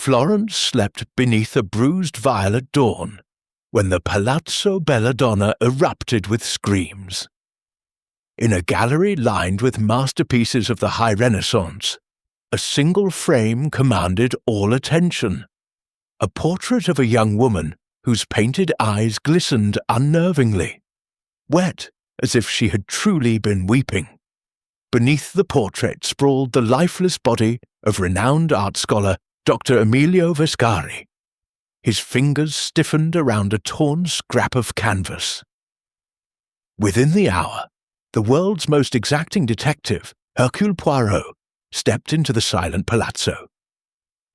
Florence slept beneath a bruised violet dawn when the Palazzo Belladonna erupted with screams. In a gallery lined with masterpieces of the High Renaissance, a single frame commanded all attention. A portrait of a young woman whose painted eyes glistened unnervingly, wet as if she had truly been weeping. Beneath the portrait sprawled the lifeless body of renowned art scholar Dr. Emilio Vescari. His fingers stiffened around a torn scrap of canvas. Within the hour, the world's most exacting detective, Hercule Poirot, stepped into the silent palazzo.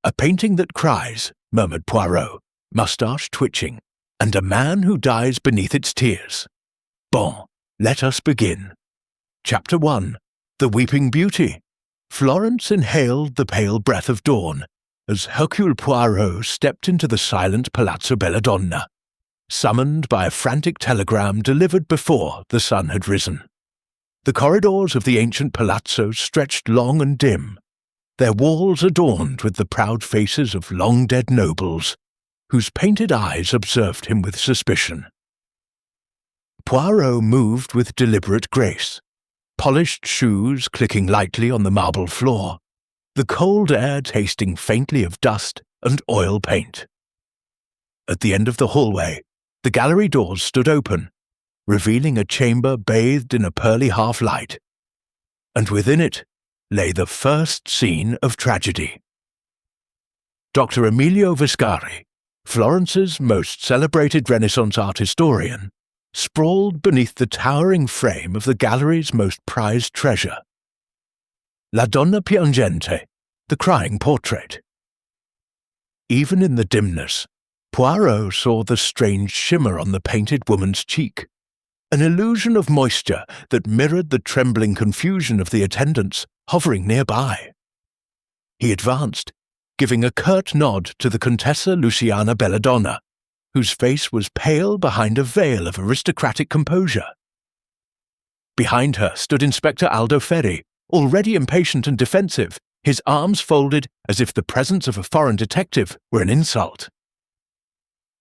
"A painting that cries," murmured Poirot, moustache twitching, "and a man who dies beneath its tears. Bon, let us begin." Chapter 1. The Weeping Beauty. Florence inhaled the pale breath of dawn as Hercule Poirot stepped into the silent Palazzo Belladonna, summoned by a frantic telegram delivered before the sun had risen. The corridors of the ancient palazzo stretched long and dim, their walls adorned with the proud faces of long-dead nobles, whose painted eyes observed him with suspicion. Poirot moved with deliberate grace, polished shoes clicking lightly on the marble floor, the cold air tasting faintly of dust and oil paint. At the end of the hallway, the gallery doors stood open, revealing a chamber bathed in a pearly half-light, and within it lay the first scene of tragedy. Dr. Emilio Vescari, Florence's most celebrated Renaissance art historian, sprawled beneath the towering frame of the gallery's most prized treasure, La Donna Piangente, the crying portrait. Even in the dimness, Poirot saw the strange shimmer on the painted woman's cheek, an illusion of moisture that mirrored the trembling confusion of the attendants hovering nearby. He advanced, giving a curt nod to the Contessa Luciana Belladonna, whose face was pale behind a veil of aristocratic composure. Behind her stood Inspector Aldo Ferri, already impatient and defensive, his arms folded as if the presence of a foreign detective were an insult.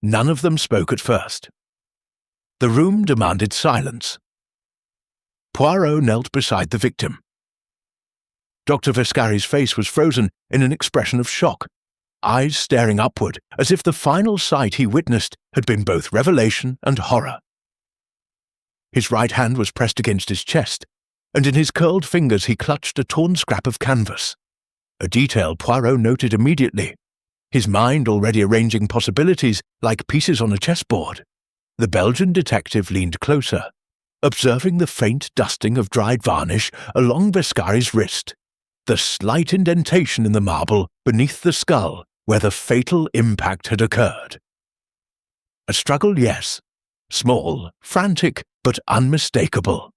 None of them spoke at first. The room demanded silence. Poirot knelt beside the victim. Dr. Vescari's face was frozen in an expression of shock, eyes staring upward as if the final sight he witnessed had been both revelation and horror. His right hand was pressed against his chest, and in his curled fingers he clutched a torn scrap of canvas, a detail Poirot noted immediately, his mind already arranging possibilities like pieces on a chessboard. The Belgian detective leaned closer, observing the faint dusting of dried varnish along Vescari's wrist, the slight indentation in the marble beneath the skull where the fatal impact had occurred. A struggle, yes, small, frantic, but unmistakable.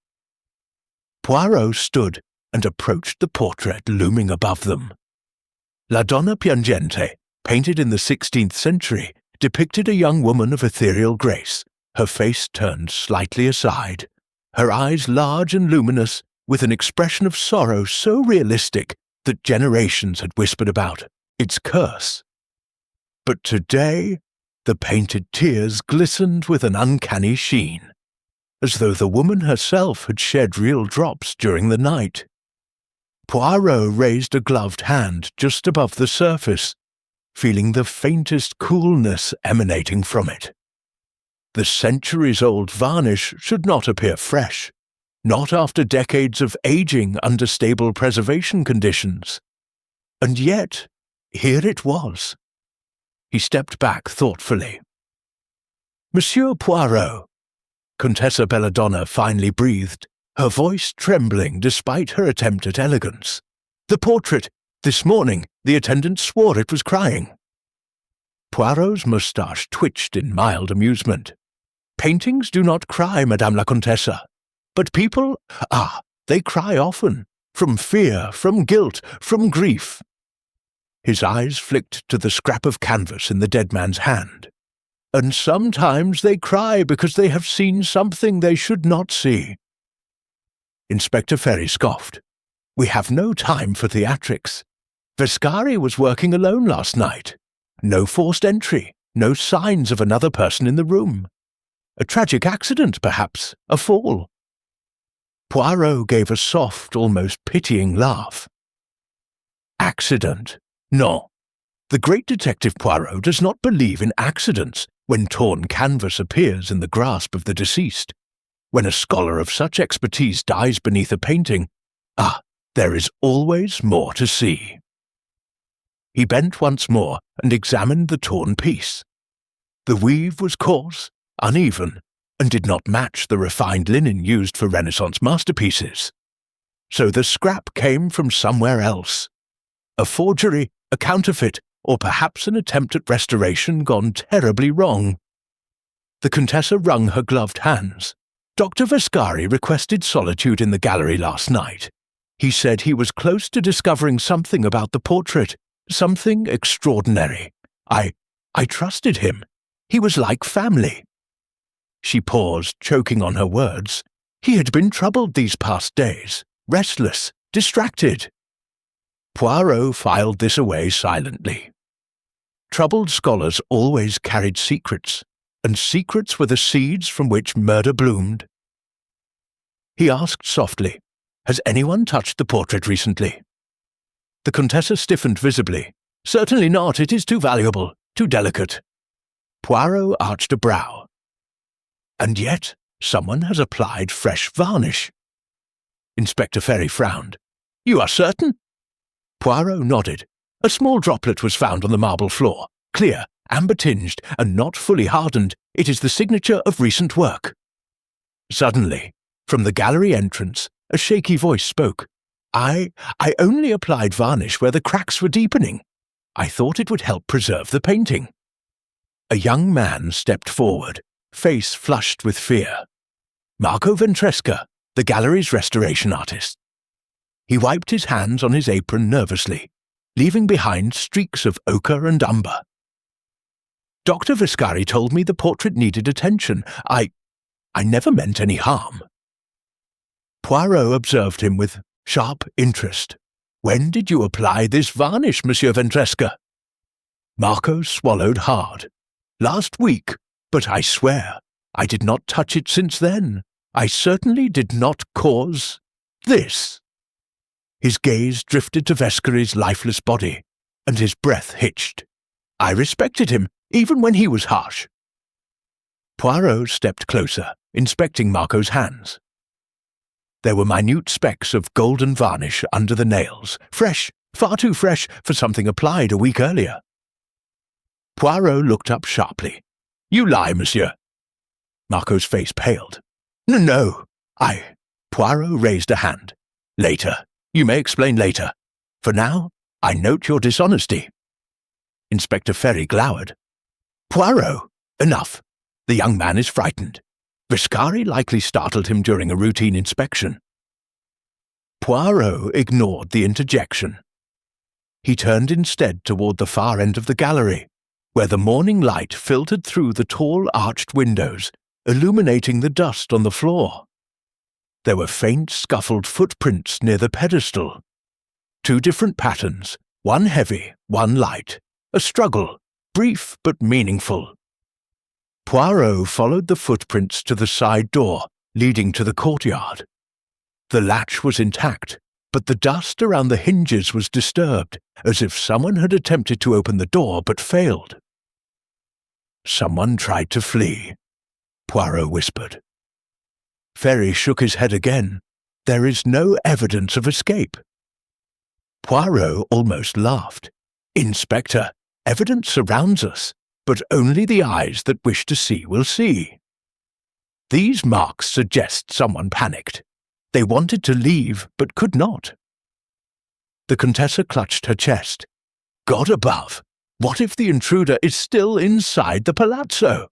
Poirot stood and approached the portrait looming above them. La Donna Piangente, painted in the 16th century, depicted a young woman of ethereal grace, her face turned slightly aside, her eyes large and luminous, with an expression of sorrow so realistic that generations had whispered about its curse. But today, the painted tears glistened with an uncanny sheen, as though the woman herself had shed real drops during the night. Poirot raised a gloved hand just above the surface, feeling the faintest coolness emanating from it. The centuries-old varnish should not appear fresh, not after decades of aging under stable preservation conditions. And yet, here it was. He stepped back thoughtfully. "Monsieur Poirot," Contessa Belladonna finally breathed, her voice trembling despite her attempt at elegance. "The portrait. This morning, the attendant swore it was crying." Poirot's moustache twitched in mild amusement. "Paintings do not cry, Madame la Contessa. But people, they cry often, from fear, from guilt, from grief." His eyes flicked to the scrap of canvas in the dead man's hand. "And sometimes they cry because they have seen something they should not see." Inspector Ferri scoffed. "We have no time for theatrics. Vescari was working alone last night. No forced entry, no signs of another person in the room. A tragic accident, perhaps, a fall. Poirot gave a soft, almost pitying laugh. Accident? No. The great detective Poirot does not believe in accidents when torn canvas appears in the grasp of the deceased. When a scholar of such expertise dies beneath a painting, there is always more to see. He bent once more and examined the torn piece. The weave was coarse, uneven, and did not match the refined linen used for Renaissance masterpieces. So the scrap came from somewhere else. A forgery, a counterfeit, or perhaps an attempt at restoration gone terribly wrong. The Contessa wrung her gloved hands. Dr. Vascari requested solitude in the gallery last night. He said he was close to discovering something about the portrait, something extraordinary. I trusted him. He was like family. She paused, choking on her words. He had been troubled these past days, restless, distracted. Poirot filed this away silently. Troubled scholars always carried secrets, and secrets were the seeds from which murder bloomed. He asked softly, "Has anyone touched the portrait recently?" The Contessa stiffened visibly. "Certainly not. It is too valuable, too delicate." Poirot arched a brow. "And yet someone has applied fresh varnish." Inspector Ferry frowned. "You are certain?" Poirot nodded. "A small droplet was found on the marble floor, clear, amber-tinged, and not fully hardened. It is the signature of recent work." Suddenly, from the gallery entrance, a shaky voice spoke. I only applied varnish where the cracks were deepening. I thought it would help preserve the painting." A young man stepped forward, face flushed with fear. Marco Ventresca, the gallery's restoration artist. He wiped his hands on his apron nervously, leaving behind streaks of ochre and umber. "Dr. Vascari told me the portrait needed attention. I never meant any harm." Poirot observed him with sharp interest. "When did you apply this varnish, Monsieur Ventresca?" Marco swallowed hard. "Last week, but I swear, I did not touch it since then. I certainly did not cause this." His gaze drifted to Vescari's lifeless body, and his breath hitched. "I respected him, even when he was harsh." Poirot stepped closer, inspecting Marco's hands. There were minute specks of golden varnish under the nails, fresh, far too fresh for something applied a week earlier. Poirot looked up sharply. "You lie, monsieur." Marco's face paled. No, Poirot raised a hand. "Later. You may explain later. For now, I note your dishonesty." Inspector Ferry glowered. "Poirot, enough. The young man is frightened. Vascari likely startled him during a routine inspection." Poirot ignored the interjection. He turned instead toward the far end of the gallery, where the morning light filtered through the tall arched windows, illuminating the dust on the floor. There were faint, scuffled footprints near the pedestal. 2 different patterns, one heavy, one light. A struggle, brief but meaningful. Poirot followed the footprints to the side door, leading to the courtyard. The latch was intact, but the dust around the hinges was disturbed, as if someone had attempted to open the door but failed. "Someone tried to flee," Poirot whispered. Ferry shook his head again. "There is no evidence of escape." Poirot almost laughed. "Inspector, evidence surrounds us, but only the eyes that wish to see will see. These marks suggest someone panicked. They wanted to leave, but could not." The Contessa clutched her chest. "God above, what if the intruder is still inside the palazzo?"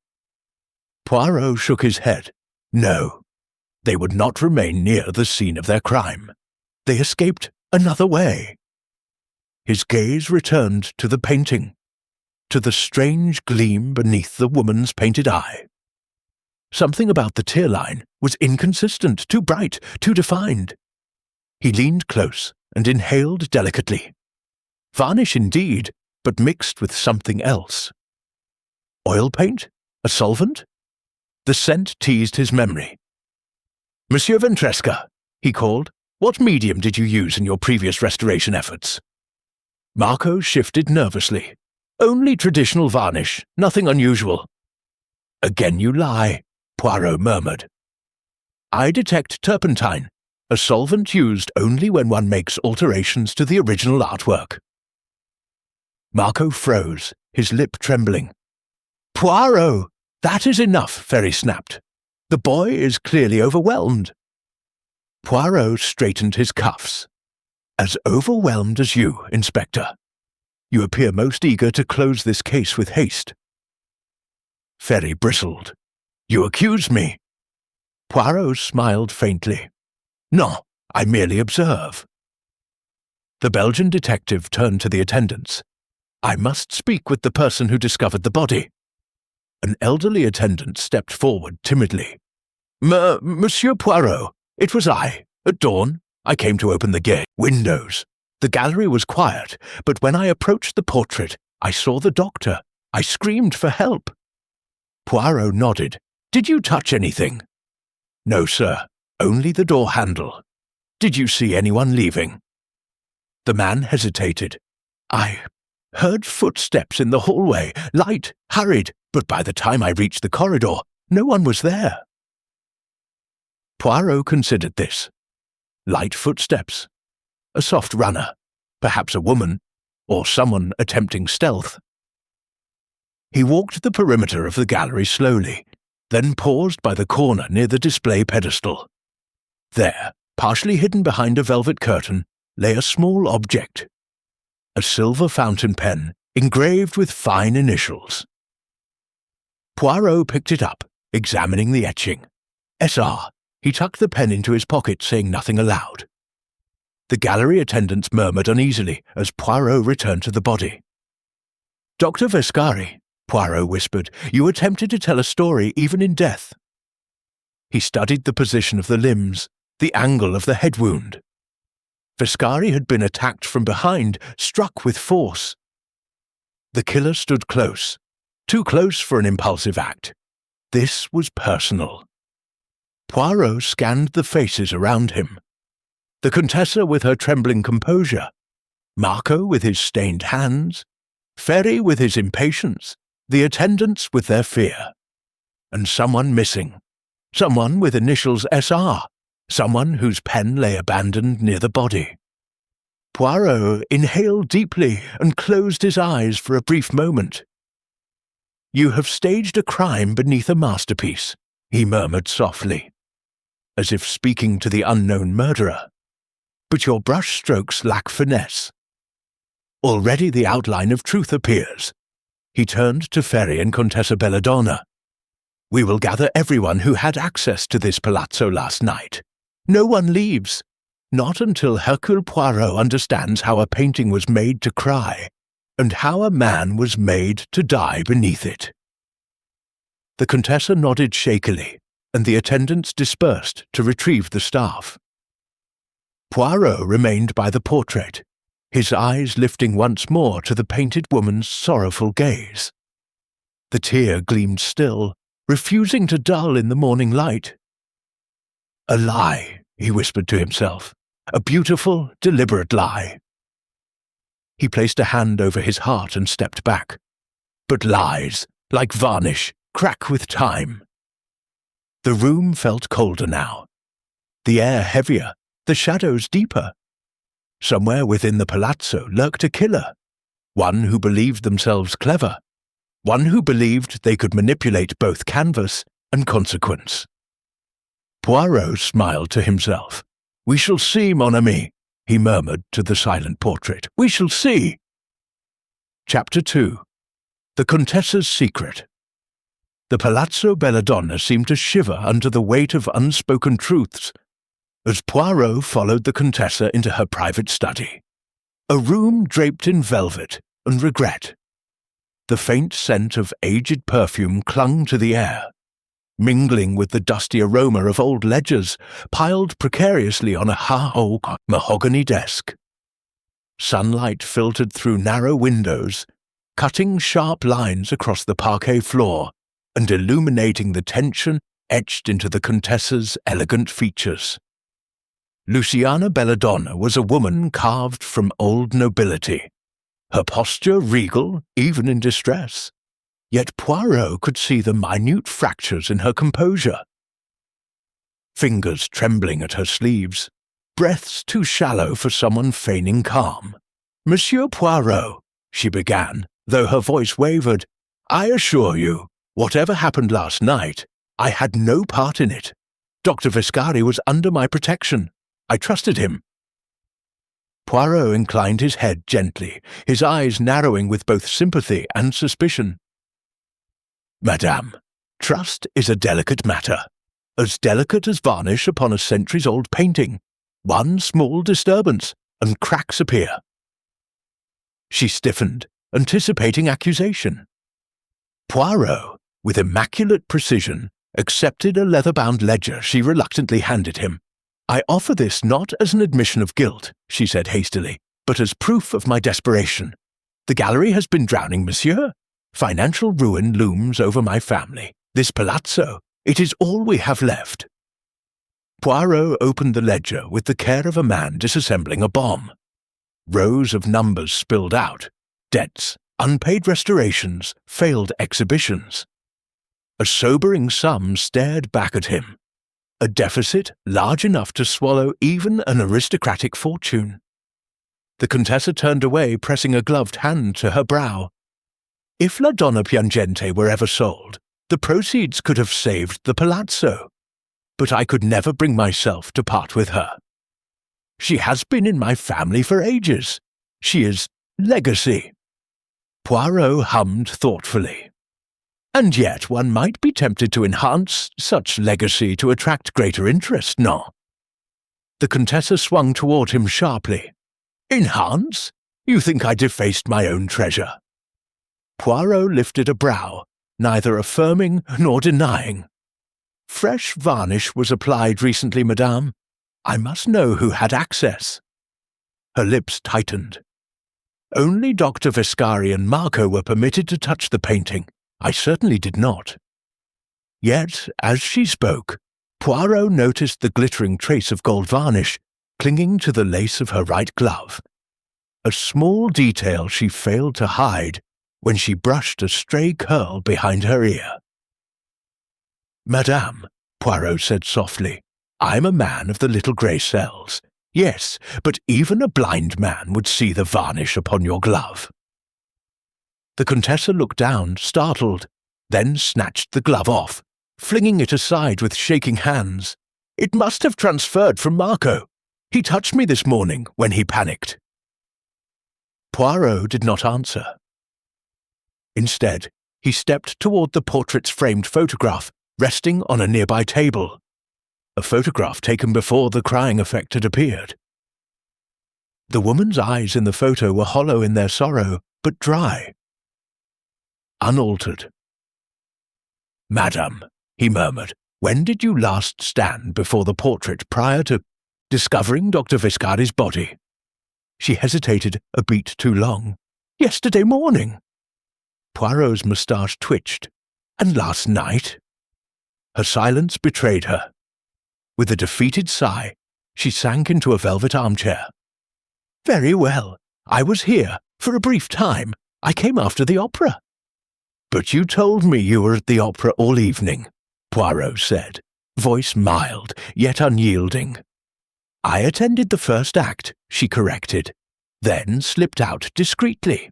Poirot shook his head. "No, they would not remain near the scene of their crime. They escaped another way." His gaze returned to the painting, to the strange gleam beneath the woman's painted eye. Something about the tear line was inconsistent, too bright, too defined. He leaned close and inhaled delicately. Varnish indeed, but mixed with something else. Oil paint? A solvent? The scent teased his memory. "Monsieur Ventresca," he called, "what medium did you use in your previous restoration efforts?" Marco shifted nervously. "Only traditional varnish, nothing unusual." "Again you lie," Poirot murmured. "I detect turpentine, a solvent used only when one makes alterations to the original artwork." Marco froze, his lip trembling. "Poirot, that is enough," Ferry snapped. "The boy is clearly overwhelmed." Poirot straightened his cuffs. "As overwhelmed as you, Inspector. You appear most eager to close this case with haste." Ferry bristled. "You accuse me." Poirot smiled faintly. "No, I merely observe." The Belgian detective turned to the attendants. "I must speak with the person who discovered the body." An elderly attendant stepped forward timidly. Monsieur Poirot, it was I. At dawn, I came to open the gate windows. The gallery was quiet, but when I approached the portrait, I saw the doctor. I screamed for help." Poirot nodded. "Did you touch anything?" "No, sir. Only the door handle." "Did you see anyone leaving?" The man hesitated. "I heard footsteps in the hallway, light, hurried, but by the time I reached the corridor, no one was there." Poirot considered this. Light footsteps. A soft runner. Perhaps a woman, or someone attempting stealth. He walked the perimeter of the gallery slowly, then paused by the corner near the display pedestal. There, partially hidden behind a velvet curtain, lay a small object. A silver fountain pen engraved with fine initials. Poirot picked it up, examining the etching. S.R. He tucked the pen into his pocket, saying nothing aloud. The gallery attendants murmured uneasily as Poirot returned to the body. "Dr. Vescari," Poirot whispered, "you attempted to tell a story even in death." He studied the position of the limbs, the angle of the head wound. Vescari had been attacked from behind, struck with force. The killer stood close, too close for an impulsive act. This was personal. Poirot scanned the faces around him. The Contessa with her trembling composure, Marco with his stained hands, Ferry with his impatience, the attendants with their fear. And someone missing. Someone with initials S.R., someone whose pen lay abandoned near the body. Poirot inhaled deeply and closed his eyes for a brief moment. "You have staged a crime beneath a masterpiece," he murmured softly, as if speaking to the unknown murderer. "But your brush-strokes lack finesse. Already the outline of truth appears." He turned to Ferry and Contessa Belladonna. "We will gather everyone who had access to this palazzo last night. No one leaves. Not until Hercule Poirot understands how a painting was made to cry, and how a man was made to die beneath it." The Contessa nodded shakily, and the attendants dispersed to retrieve the staff. Poirot remained by the portrait, his eyes lifting once more to the painted woman's sorrowful gaze. The tear gleamed still, refusing to dull in the morning light. "A lie," he whispered to himself. "A beautiful, deliberate lie." He placed a hand over his heart and stepped back. But lies, like varnish, crack with time. The room felt colder now. The air heavier, the shadows deeper. Somewhere within the palazzo lurked a killer, one who believed themselves clever, one who believed they could manipulate both canvas and consequence. Poirot smiled to himself. "We shall see, mon ami," he murmured to the silent portrait. "We shall see." Chapter 2. The Contessa's Secret. The Palazzo Belladonna seemed to shiver under the weight of unspoken truths as Poirot followed the Contessa into her private study, a room draped in velvet and regret. The faint scent of aged perfume clung to the air, mingling with the dusty aroma of old ledgers piled precariously on a mahogany desk. Sunlight filtered through narrow windows cutting sharp lines across the parquet floor and illuminating the tension etched into the Contessa's elegant features. Luciana Belladonna was a woman carved from old nobility, her posture regal even in distress, yet Poirot could see the minute fractures in her composure. Fingers trembling at her sleeves, breaths too shallow for someone feigning calm. "Monsieur Poirot," she began, though her voice wavered, "I assure you, whatever happened last night, I had no part in it. Dr. Viscari was under my protection. I trusted him." Poirot inclined his head gently, his eyes narrowing with both sympathy and suspicion. "Madame, trust is a delicate matter, as delicate as varnish upon a centuries-old painting. One small disturbance, and cracks appear." She stiffened, anticipating accusation. Poirot, with immaculate precision, accepted a leather-bound ledger she reluctantly handed him. "I offer this not as an admission of guilt," she said hastily, "but as proof of my desperation. The gallery has been drowning, monsieur. Financial ruin looms over my family. This palazzo, it is all we have left." Poirot opened the ledger with the care of a man disassembling a bomb. Rows of numbers spilled out: debts, unpaid restorations, failed exhibitions. A sobering sum stared back at him, a deficit large enough to swallow even an aristocratic fortune. The Contessa turned away, pressing a gloved hand to her brow. If La Donna Piangente were ever sold, the proceeds could have saved the palazzo, but I could never bring myself to part with her. She has been in my family for ages. She is legacy. Poirot hummed thoughtfully. And yet one might be tempted to enhance such legacy to attract greater interest, no? The Contessa swung toward him sharply. "Enhance? You think I defaced my own treasure?" Poirot lifted a brow, neither affirming nor denying. "Fresh varnish was applied recently, madame. I must know who had access." Her lips tightened. "Only Dr. Viscari and Marco were permitted to touch the painting. I certainly did not." Yet, as she spoke, Poirot noticed the glittering trace of gold varnish clinging to the lace of her right glove, a small detail she failed to hide when she brushed a stray curl behind her ear. "Madame," Poirot said softly, "I'm a man of the little grey cells. Yes, but even a blind man would see the varnish upon your glove." The Contessa looked down, startled, then snatched the glove off, flinging it aside with shaking hands. "It must have transferred from Marco. He touched me this morning when he panicked." Poirot did not answer. Instead, he stepped toward the portrait's framed photograph, resting on a nearby table. A photograph taken before the crying effect had appeared. The woman's eyes in the photo were hollow in their sorrow, but dry. Unaltered. "Madame," he murmured, "when did you last stand before the portrait prior to discovering Dr. Viscari's body?" She hesitated a beat too long. "Yesterday morning." Poirot's moustache twitched. "And last night?" Her silence betrayed her. With a defeated sigh, she sank into a velvet armchair. "Very well. I was here, for a brief time. I came after the opera." "But you told me you were at the opera all evening," Poirot said, voice mild, yet unyielding. "I attended the first act," she corrected, then slipped out discreetly.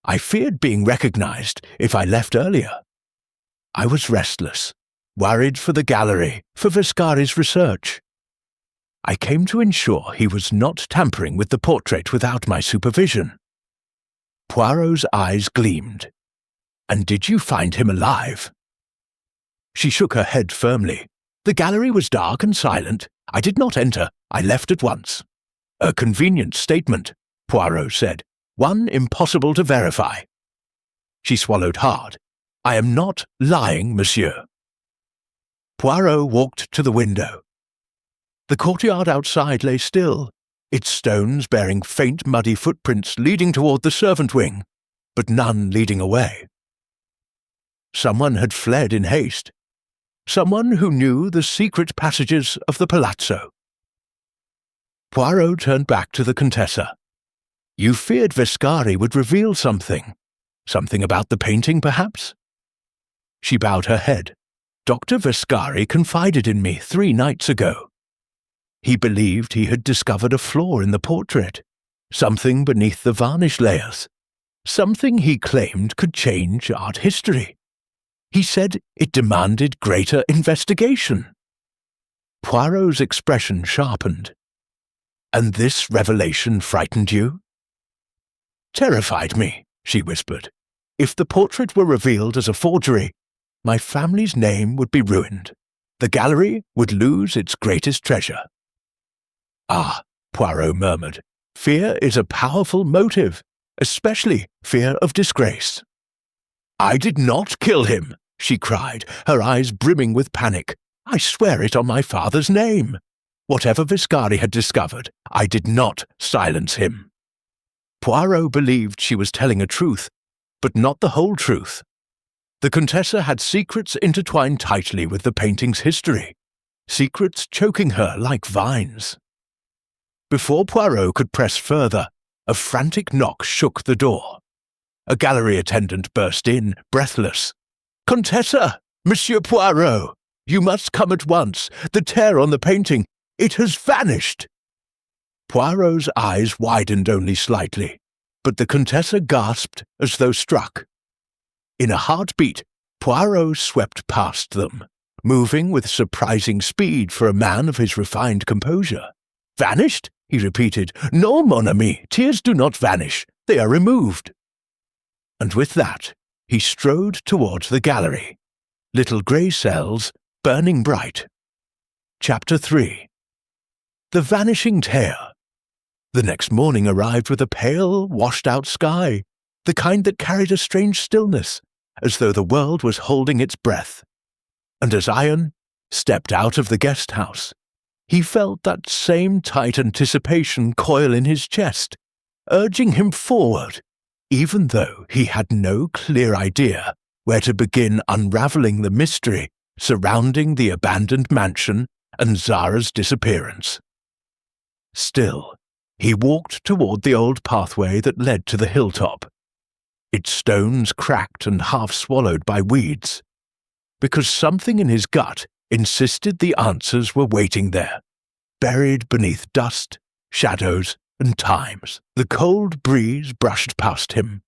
"I feared being recognized if I left earlier. I was restless, worried for the gallery, for Viscari's research. I came to ensure he was not tampering with the portrait without my supervision." Poirot's eyes gleamed. "And did you find him alive?" She shook her head firmly. "The gallery was dark and silent. I did not enter. I left at once." "A convenient statement," Poirot said. "One impossible to verify." She swallowed hard. "I am not lying, monsieur." Poirot walked to the window. The courtyard outside lay still, its stones bearing faint muddy footprints leading toward the servant wing. but none leading away. Someone had fled in haste. Someone who knew the secret passages of the palazzo. Poirot turned back to the Contessa. "You feared Vescari would reveal something. Something about the painting, perhaps?" She bowed her head. "Dr. Vescari confided in me 3 nights ago. He believed he had discovered a flaw in the portrait, something beneath the varnish layers, something he claimed could change art history. He said it demanded greater investigation." Poirot's expression sharpened. "And this revelation frightened you?" "Terrified me," she whispered. "If the portrait were revealed as a forgery, my family's name would be ruined. The gallery would lose its greatest treasure." "Ah," Poirot murmured, "fear is a powerful motive, especially fear of disgrace." "I did not kill him," she cried, her eyes brimming with panic. "I swear it on my father's name. Whatever Vescari had discovered, I did not silence him." Poirot believed she was telling a truth, but not the whole truth. The Contessa had secrets intertwined tightly with the painting's history, secrets choking her like vines. Before Poirot could press further, a frantic knock shook the door. A gallery attendant burst in, breathless. "Contessa! Monsieur Poirot! You must come at once. The tear on the painting, it has vanished!" Poirot's eyes widened only slightly, but the Contessa gasped as though struck. In a heartbeat, Poirot swept past them, moving with surprising speed for a man of his refined composure. "Vanished?" he repeated. "No, mon ami, tears do not vanish. They are removed." And with that, he strode towards the gallery, little grey cells burning bright. Chapter 3. The vanishing tear. The next morning arrived with a pale, washed-out sky, the kind that carried a strange stillness, as though the world was holding its breath. And as Ian stepped out of the guest-house, he felt that same tight anticipation coil in his chest, urging him forward, even though he had no clear idea where to begin unraveling the mystery surrounding the abandoned mansion and Zara's disappearance. Still, he walked toward the old pathway that led to the hilltop, its stones cracked and half-swallowed by weeds, because something in his gut insisted the answers were waiting there, buried beneath dust, shadows, and times. The cold breeze brushed past him,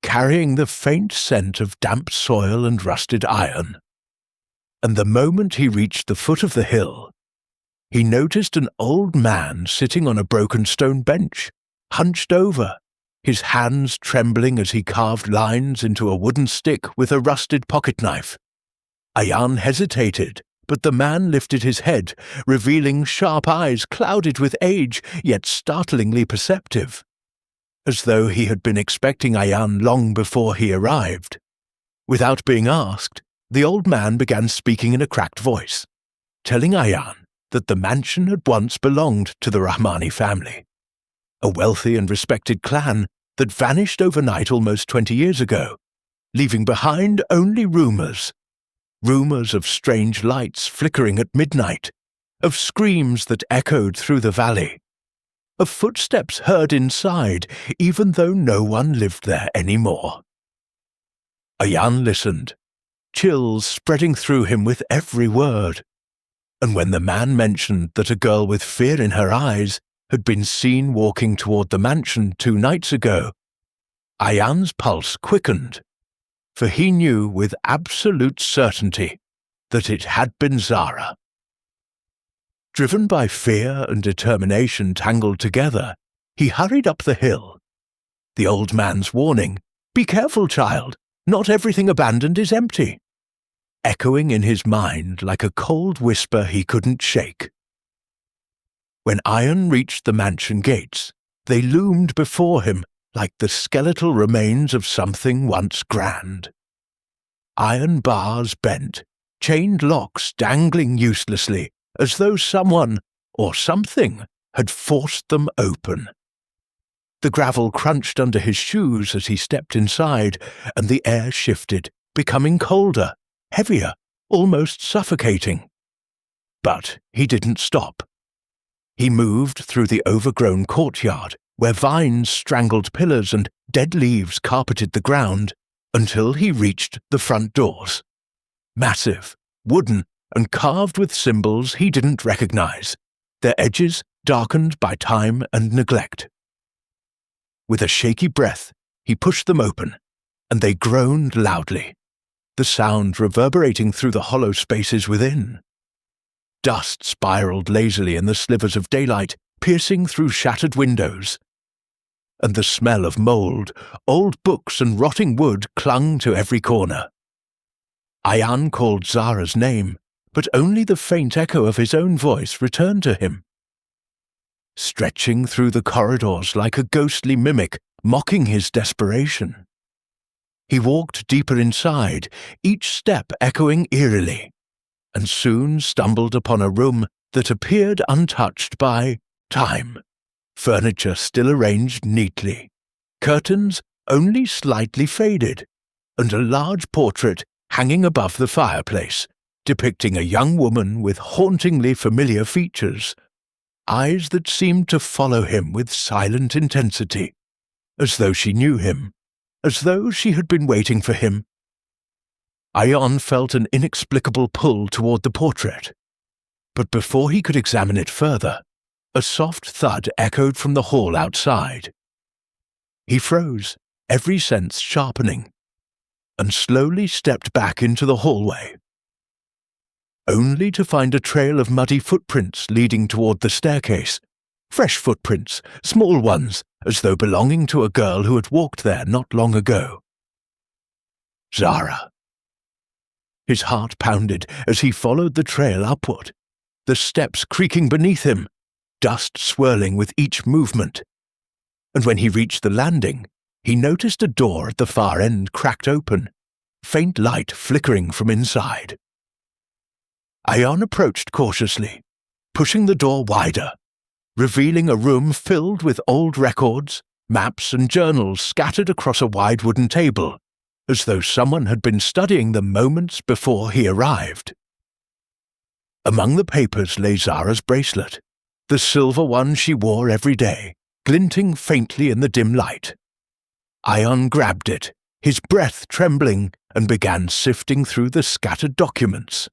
carrying the faint scent of damp soil and rusted iron. And the moment he reached the foot of the hill, he noticed an old man sitting on a broken stone bench, hunched over, his hands trembling as he carved lines into a wooden stick with a rusted pocket-knife. Ian hesitated, but the man lifted his head, revealing sharp eyes clouded with age, yet startlingly perceptive, as though he had been expecting Ian long before he arrived. Without being asked, the old man began speaking in a cracked voice, telling Ian that the mansion had once belonged to the Rahmani family, a wealthy and respected clan that vanished overnight almost 20 years ago, leaving behind only rumors of strange lights flickering at midnight, of screams that echoed through the valley, of footsteps heard inside even though no one lived there anymore. Ian listened, chills spreading through him with every word, and when the man mentioned that a girl with fear in her eyes had been seen walking toward the mansion 2 nights ago, Ian's pulse quickened, for he knew with absolute certainty that it had been Zara. Driven by fear and determination tangled together, he hurried up the hill. The old man's warning, "Be careful, child, not everything abandoned is empty," echoing in his mind like a cold whisper he couldn't shake. When Ian reached the mansion gates, they loomed before him like the skeletal remains of something once grand. Iron bars bent, chained locks dangling uselessly, as though someone, or something, had forced them open. The gravel crunched under his shoes as he stepped inside, and the air shifted, becoming colder, heavier, almost suffocating. But he didn't stop. He moved through the overgrown courtyard, where vines strangled pillars and dead leaves carpeted the ground, until he reached the front doors. Massive, wooden, and carved with symbols he didn't recognize, their edges darkened by time and neglect. With a shaky breath, he pushed them open, and they groaned loudly, the sound reverberating through the hollow spaces within. Dust spiraled lazily in the slivers of daylight, piercing through shattered windows. And the smell of mold, old books and rotting wood clung to every corner. Ayan called Zara's name, but only the faint echo of his own voice returned to him. Stretching through the corridors like a ghostly mimic, mocking his desperation. He walked deeper inside, each step echoing eerily, and soon stumbled upon a room that appeared untouched by time, furniture still arranged neatly, curtains only slightly faded, and a large portrait hanging above the fireplace, depicting a young woman with hauntingly familiar features, eyes that seemed to follow him with silent intensity, as though she knew him, as though she had been waiting for him. Ayan felt an inexplicable pull toward the portrait, but before he could examine it further, a soft thud echoed from the hall outside. He froze, every sense sharpening, and slowly stepped back into the hallway, only to find a trail of muddy footprints leading toward the staircase, fresh footprints, small ones, as though belonging to a girl who had walked there not long ago. Zara. His heart pounded as he followed the trail upward, the steps creaking beneath him, dust swirling with each movement. And when he reached the landing, he noticed a door at the far end cracked open, faint light flickering from inside. Ayan approached cautiously, pushing the door wider, revealing a room filled with old records, maps and journals scattered across a wide wooden table, as though someone had been studying them moments before he arrived. Among the papers lay Zara's bracelet, the silver one she wore every day, glinting faintly in the dim light. Ayan grabbed it, his breath trembling, and began sifting through the scattered documents,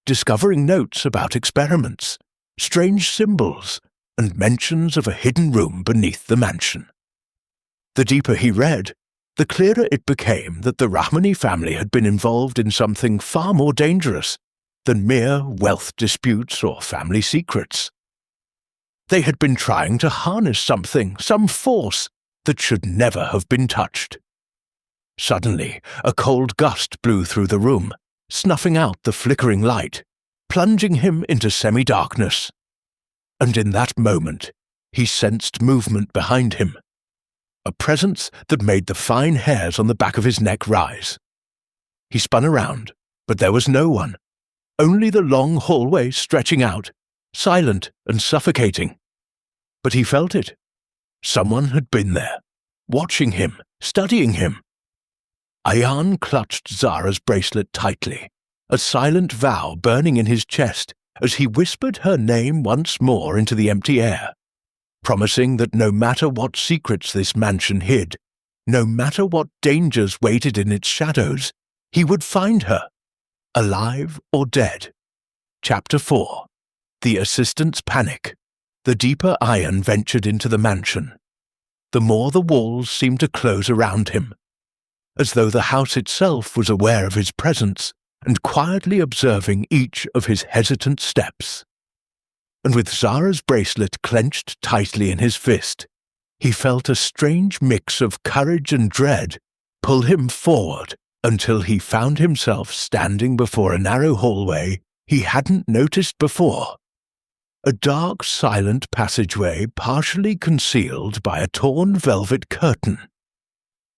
discovering notes about experiments, strange symbols, and mentions of a hidden room beneath the mansion. The deeper he read, the clearer it became that the Rahmani family had been involved in something far more dangerous than mere wealth disputes or family secrets. They had been trying to harness something, some force, that should never have been touched. Suddenly, a cold gust blew through the room, snuffing out the flickering light, plunging him into semi-darkness. And in that moment, he sensed movement behind him, a presence that made the fine hairs on the back of his neck rise. He spun around, but there was no one, only the long hallway stretching out, silent and suffocating. But he felt it. Someone had been there, watching him, studying him. Ayan clutched Zara's bracelet tightly, a silent vow burning in his chest as he whispered her name once more into the empty air, promising that no matter what secrets this mansion hid, no matter what dangers waited in its shadows, he would find her, alive or dead. Chapter 4. The Assistant's Panic. The deeper Ayan ventured into the mansion, the more the walls seemed to close around him, as though the house itself was aware of his presence and quietly observing each of his hesitant steps. And with Zara's bracelet clenched tightly in his fist, he felt a strange mix of courage and dread pull him forward until he found himself standing before a narrow hallway he hadn't noticed before. A dark, silent passageway partially concealed by a torn velvet curtain,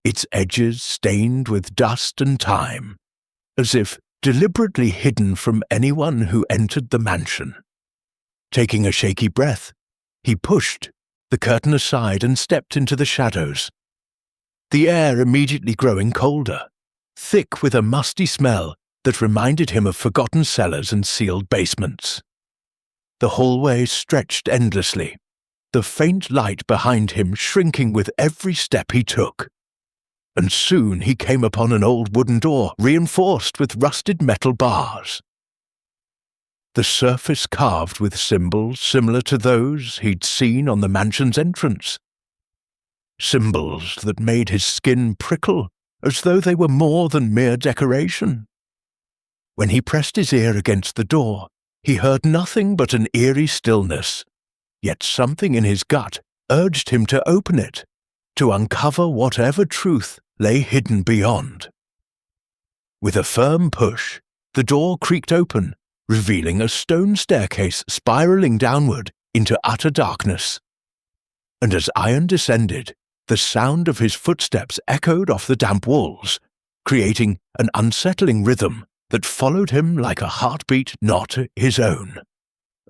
its edges stained with dust and time, as if deliberately hidden from anyone who entered the mansion. Taking a shaky breath, he pushed, the curtain aside and stepped into the shadows. The air immediately growing colder, thick with a musty smell that reminded him of forgotten cellars and sealed basements. The hallway stretched endlessly, the faint light behind him shrinking with every step he took. And soon he came upon an old wooden door reinforced with rusted metal bars. The surface carved with symbols similar to those he'd seen on the mansion's entrance. Symbols that made his skin prickle as though they were more than mere decoration. When he pressed his ear against the door, he heard nothing but an eerie stillness, yet something in his gut urged him to open it, to uncover whatever truth lay hidden beyond. With a firm push, the door creaked open, revealing a stone staircase spiraling downward into utter darkness. And as Iron descended, the sound of his footsteps echoed off the damp walls, creating an unsettling rhythm that followed him like a heartbeat not his own.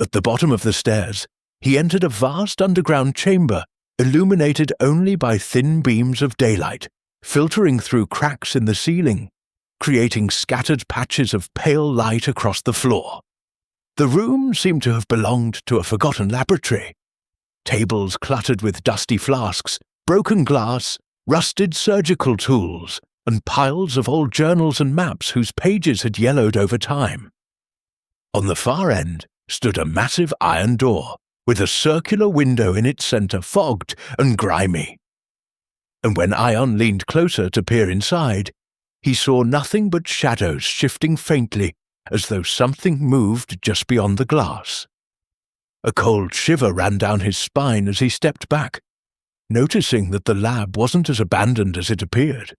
At the bottom of the stairs, he entered a vast underground chamber, illuminated only by thin beams of daylight, filtering through cracks in the ceiling, creating scattered patches of pale light across the floor. The room seemed to have belonged to a forgotten laboratory. Tables cluttered with dusty flasks, broken glass, rusted surgical tools, and piles of old journals and maps whose pages had yellowed over time. On the far end stood a massive iron door, with a circular window in its centre fogged and grimy. And when Ion leaned closer to peer inside, he saw nothing but shadows shifting faintly as though something moved just beyond the glass. A cold shiver ran down his spine as he stepped back, noticing that the lab wasn't as abandoned as it appeared.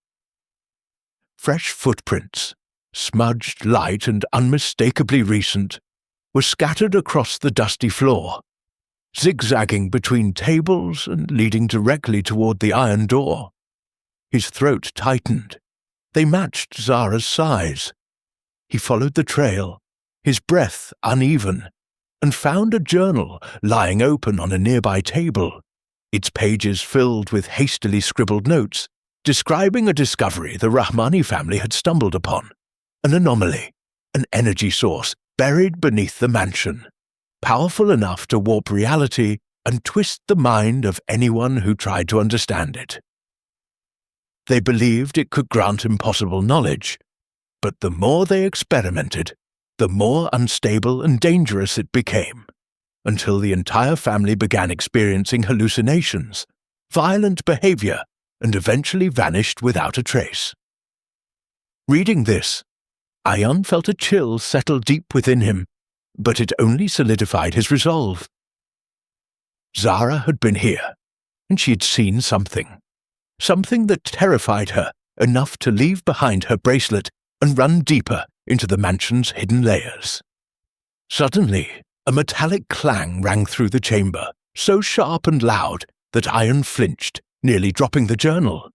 Fresh footprints, smudged, light and unmistakably recent, were scattered across the dusty floor, zigzagging between tables and leading directly toward the iron door. His throat tightened. They matched Zara's size. He followed the trail, his breath uneven, and found a journal lying open on a nearby table, its pages filled with hastily scribbled notes describing a discovery the Rahmani family had stumbled upon, an anomaly, an energy source buried beneath the mansion, powerful enough to warp reality and twist the mind of anyone who tried to understand it. They believed it could grant impossible knowledge, but the more they experimented, the more unstable and dangerous it became, until the entire family began experiencing hallucinations, violent behavior, and eventually vanished without a trace. Reading this, Ion felt a chill settle deep within him, but it only solidified his resolve. Zara had been here, and she had seen something that terrified her enough to leave behind her bracelet and run deeper into the mansion's hidden layers. Suddenly, a metallic clang rang through the chamber, so sharp and loud that Ion flinched, nearly dropping the journal.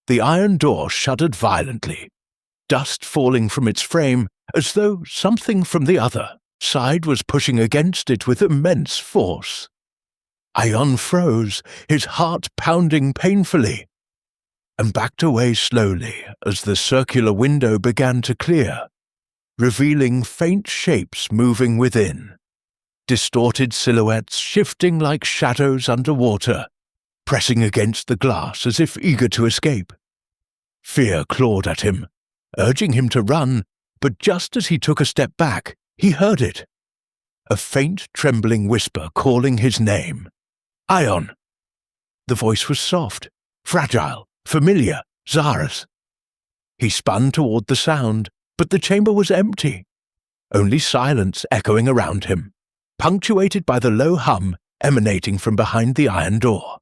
The iron door shuddered violently, dust falling from its frame as though something from the other side was pushing against it with immense force. Ion froze, his heart pounding painfully, and backed away slowly as the circular window began to clear, revealing faint shapes moving within, distorted silhouettes shifting like shadows underwater, pressing against the glass as if eager to escape. Fear clawed at him, urging him to run, but just as he took a step back, he heard it. A faint, trembling whisper calling his name. Ion. The voice was soft, fragile, familiar, Zara's. He spun toward the sound, but the chamber was empty. Only silence echoing around him, punctuated by the low hum emanating from behind the iron door.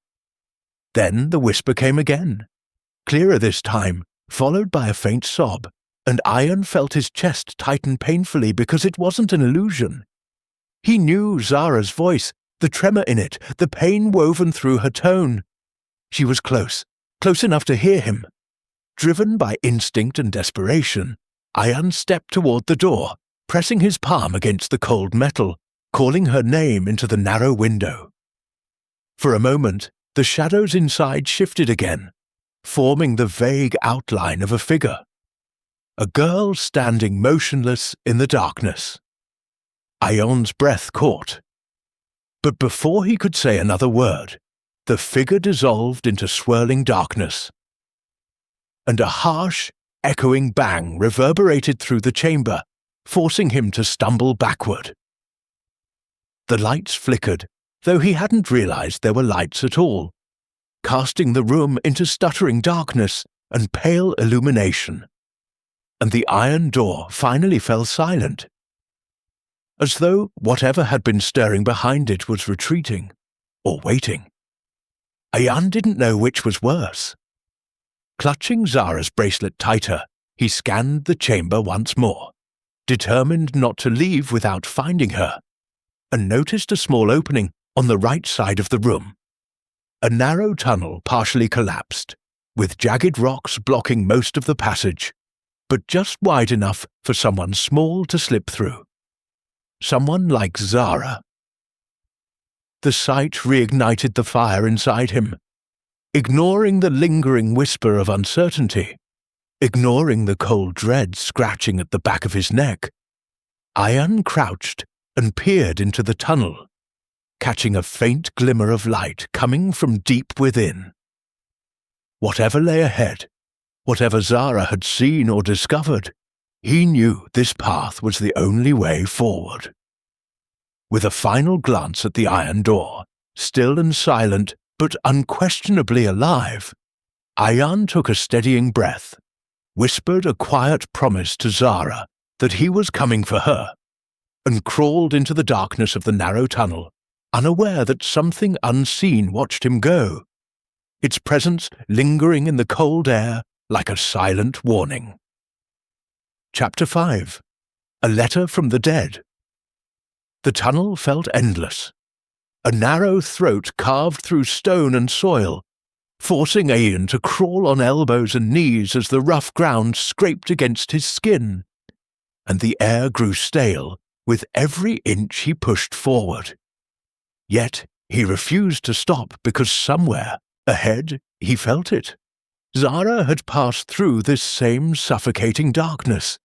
Then the whisper came again, clearer this time, followed by a faint sob, and Ion felt his chest tighten painfully because it wasn't an illusion. He knew Zara's voice, the tremor in it, the pain woven through her tone. She was close enough to hear him. Driven by instinct and desperation, Ion stepped toward the door, pressing his palm against the cold metal, calling her name into the narrow window. For a moment, the shadows inside shifted again, forming the vague outline of a figure. A girl standing motionless in the darkness. Ion's breath caught. But before he could say another word, the figure dissolved into swirling darkness. And a harsh, echoing bang reverberated through the chamber, forcing him to stumble backward. The lights flickered, though he hadn't realized there were lights at all, casting the room into stuttering darkness and pale illumination. And the iron door finally fell silent, as though whatever had been stirring behind it was retreating, or waiting. Ian didn't know which was worse. Clutching Zara's bracelet tighter, he scanned the chamber once more, determined not to leave without finding her, and noticed a small opening on the right side of the room. A narrow tunnel partially collapsed, with jagged rocks blocking most of the passage, but just wide enough for someone small to slip through. Someone like Zara. The sight reignited the fire inside him. Ignoring the lingering whisper of uncertainty, ignoring the cold dread scratching at the back of his neck, Ian crouched and peered into the tunnel, catching a faint glimmer of light coming from deep within. Whatever lay ahead, whatever Zara had seen or discovered, he knew this path was the only way forward. With a final glance at the iron door, still and silent but unquestionably alive, Ian took a steadying breath, whispered a quiet promise to Zara that he was coming for her, and crawled into the darkness of the narrow tunnel, unaware that something unseen watched him go, its presence lingering in the cold air like a silent warning. Chapter 5. A Letter from the Dead. The tunnel felt endless, a narrow throat carved through stone and soil, forcing Ian to crawl on elbows and knees as the rough ground scraped against his skin, and the air grew stale with every inch he pushed forward. Yet he refused to stop because somewhere, ahead, he felt it. Zara had passed through this same suffocating darkness,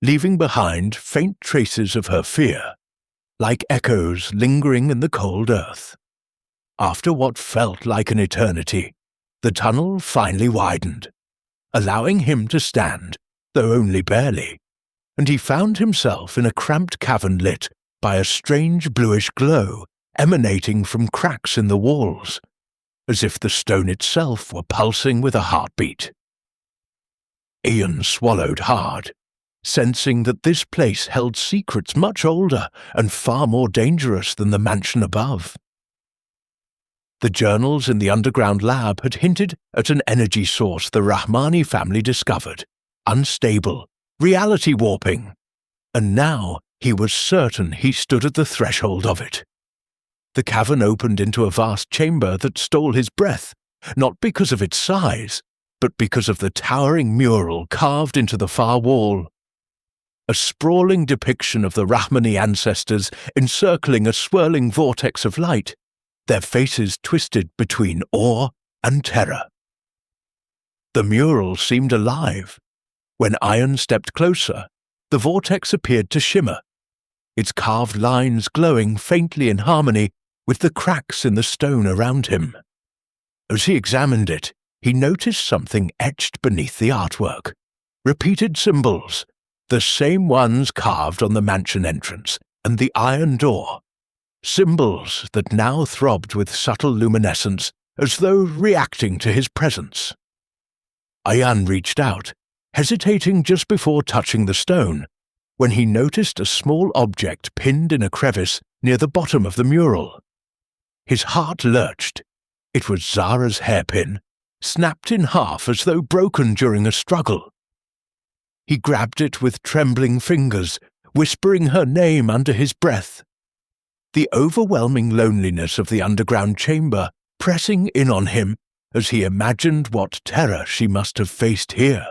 leaving behind faint traces of her fear, like echoes lingering in the cold earth. After what felt like an eternity, the tunnel finally widened, allowing him to stand, though only barely, and he found himself in a cramped cavern lit by a strange bluish glow emanating from cracks in the walls, as if the stone itself were pulsing with a heartbeat. Ian swallowed hard, sensing that this place held secrets much older and far more dangerous than the mansion above. The journals in the underground lab had hinted at an energy source the Rahmani family discovered, unstable, reality warping, and now he was certain he stood at the threshold of it. The cavern opened into a vast chamber that stole his breath, not because of its size, but because of the towering mural carved into the far wall. A sprawling depiction of the Rahmani ancestors encircling a swirling vortex of light, their faces twisted between awe and terror. The mural seemed alive. When Ian stepped closer, the vortex appeared to shimmer, its carved lines glowing faintly in harmony with the cracks in the stone around him. As he examined it, he noticed something etched beneath the artwork. Repeated symbols, the same ones carved on the mansion entrance and the iron door. Symbols that now throbbed with subtle luminescence as though reacting to his presence. Ian reached out, hesitating just before touching the stone, when he noticed a small object pinned in a crevice near the bottom of the mural. His heart lurched. It was Zara's hairpin, snapped in half as though broken during a struggle. He grabbed it with trembling fingers, whispering her name under his breath. The overwhelming loneliness of the underground chamber pressing in on him as he imagined what terror she must have faced here.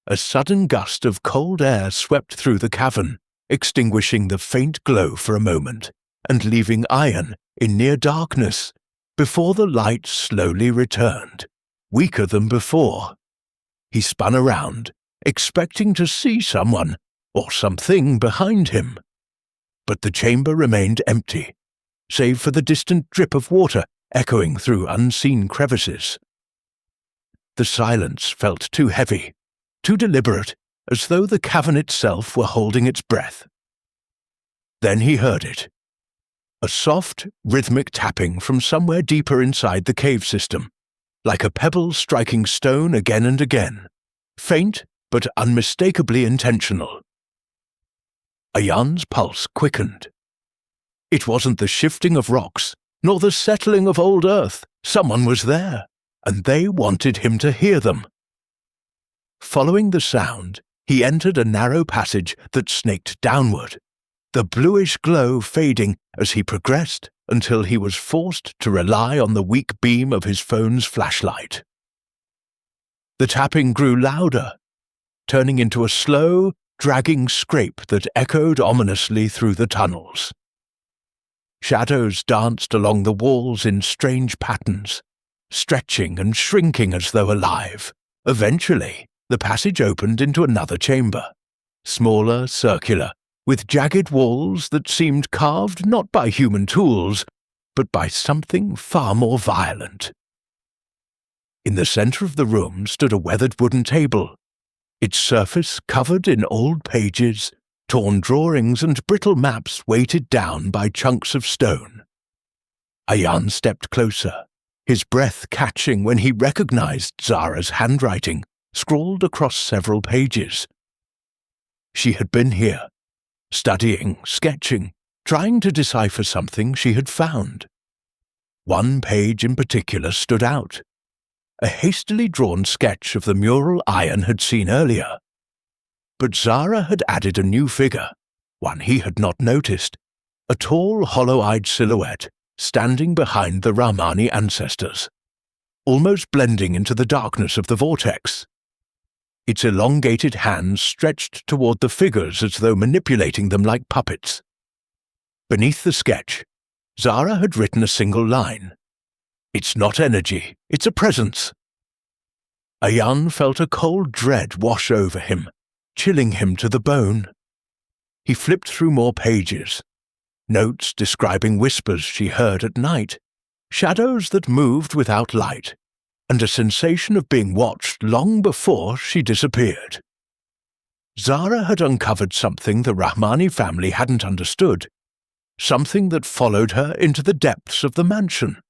A sudden gust of cold air swept through the cavern, extinguishing the faint glow for a moment, and leaving Ian in near darkness, before the light slowly returned, weaker than before. He spun around, expecting to see someone or something behind him. But the chamber remained empty, save for the distant drip of water echoing through unseen crevices. The silence felt too heavy, too deliberate, as though the cavern itself were holding its breath. Then he heard it. A soft, rhythmic tapping from somewhere deeper inside the cave system, like a pebble striking stone again and again, faint but unmistakably intentional. Ayan's pulse quickened. It wasn't the shifting of rocks, nor the settling of old earth. Someone was there, and they wanted him to hear them. Following the sound, he entered a narrow passage that snaked downward, the bluish glow fading as he progressed until he was forced to rely on the weak beam of his phone's flashlight. The tapping grew louder, turning into a slow, dragging scrape that echoed ominously through the tunnels. Shadows danced along the walls in strange patterns, stretching and shrinking as though alive. Eventually, the passage opened into another chamber, smaller, circular, with jagged walls that seemed carved not by human tools, but by something far more violent. In the center of the room stood a weathered wooden table, its surface covered in old pages, torn drawings and brittle maps weighted down by chunks of stone. Ayan stepped closer, his breath catching when he recognized Zara's handwriting, scrawled across several pages. She had been here, studying, sketching, trying to decipher something she had found. One page in particular stood out, a hastily drawn sketch of the mural Ayan had seen earlier. But Zara had added a new figure, one he had not noticed, a tall, hollow-eyed silhouette standing behind the Rahmani ancestors, almost blending into the darkness of the vortex. Its elongated hands stretched toward the figures as though manipulating them like puppets. Beneath the sketch, Zara had written a single line. "It's not energy, it's a presence." Ayan felt a cold dread wash over him, chilling him to the bone. He flipped through more pages, notes describing whispers she heard at night, shadows that moved without light, and a sensation of being watched long before she disappeared. Zara had uncovered something the Rahmani family hadn't understood, something that followed her into the depths of the mansion.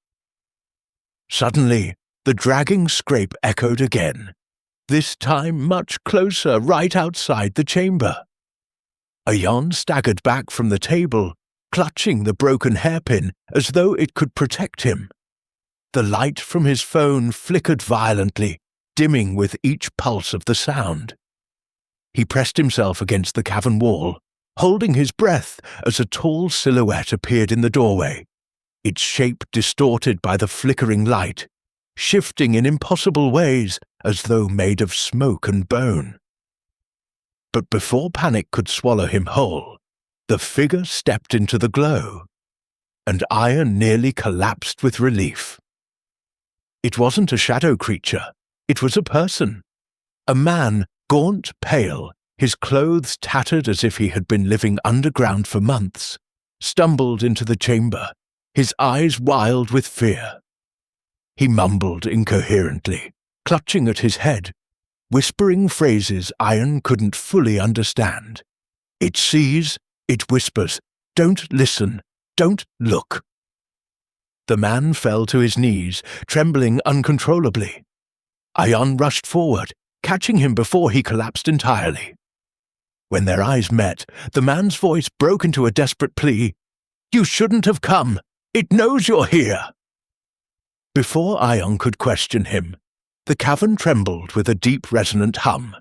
Suddenly, the dragging scrape echoed again, this time much closer, right outside the chamber. Ayan staggered back from the table, clutching the broken hairpin as though it could protect him. The light from his phone flickered violently, dimming with each pulse of the sound. He pressed himself against the cavern wall, holding his breath as a tall silhouette appeared in the doorway, its shape distorted by the flickering light, shifting in impossible ways as though made of smoke and bone. But before panic could swallow him whole, the figure stepped into the glow, and Ayan nearly collapsed with relief. It wasn't a shadow creature, it was a person. A man, gaunt, pale, his clothes tattered as if he had been living underground for months, stumbled into the chamber, his eyes wild with fear. He mumbled incoherently, clutching at his head, whispering phrases Ayan couldn't fully understand. It sees, it whispers, don't listen, don't look. The man fell to his knees, trembling uncontrollably. Ayan rushed forward, catching him before he collapsed entirely. When their eyes met, the man's voice broke into a desperate plea. "You shouldn't have come. It knows you're here." Before Ayan could question him, the cavern trembled with a deep resonant hum,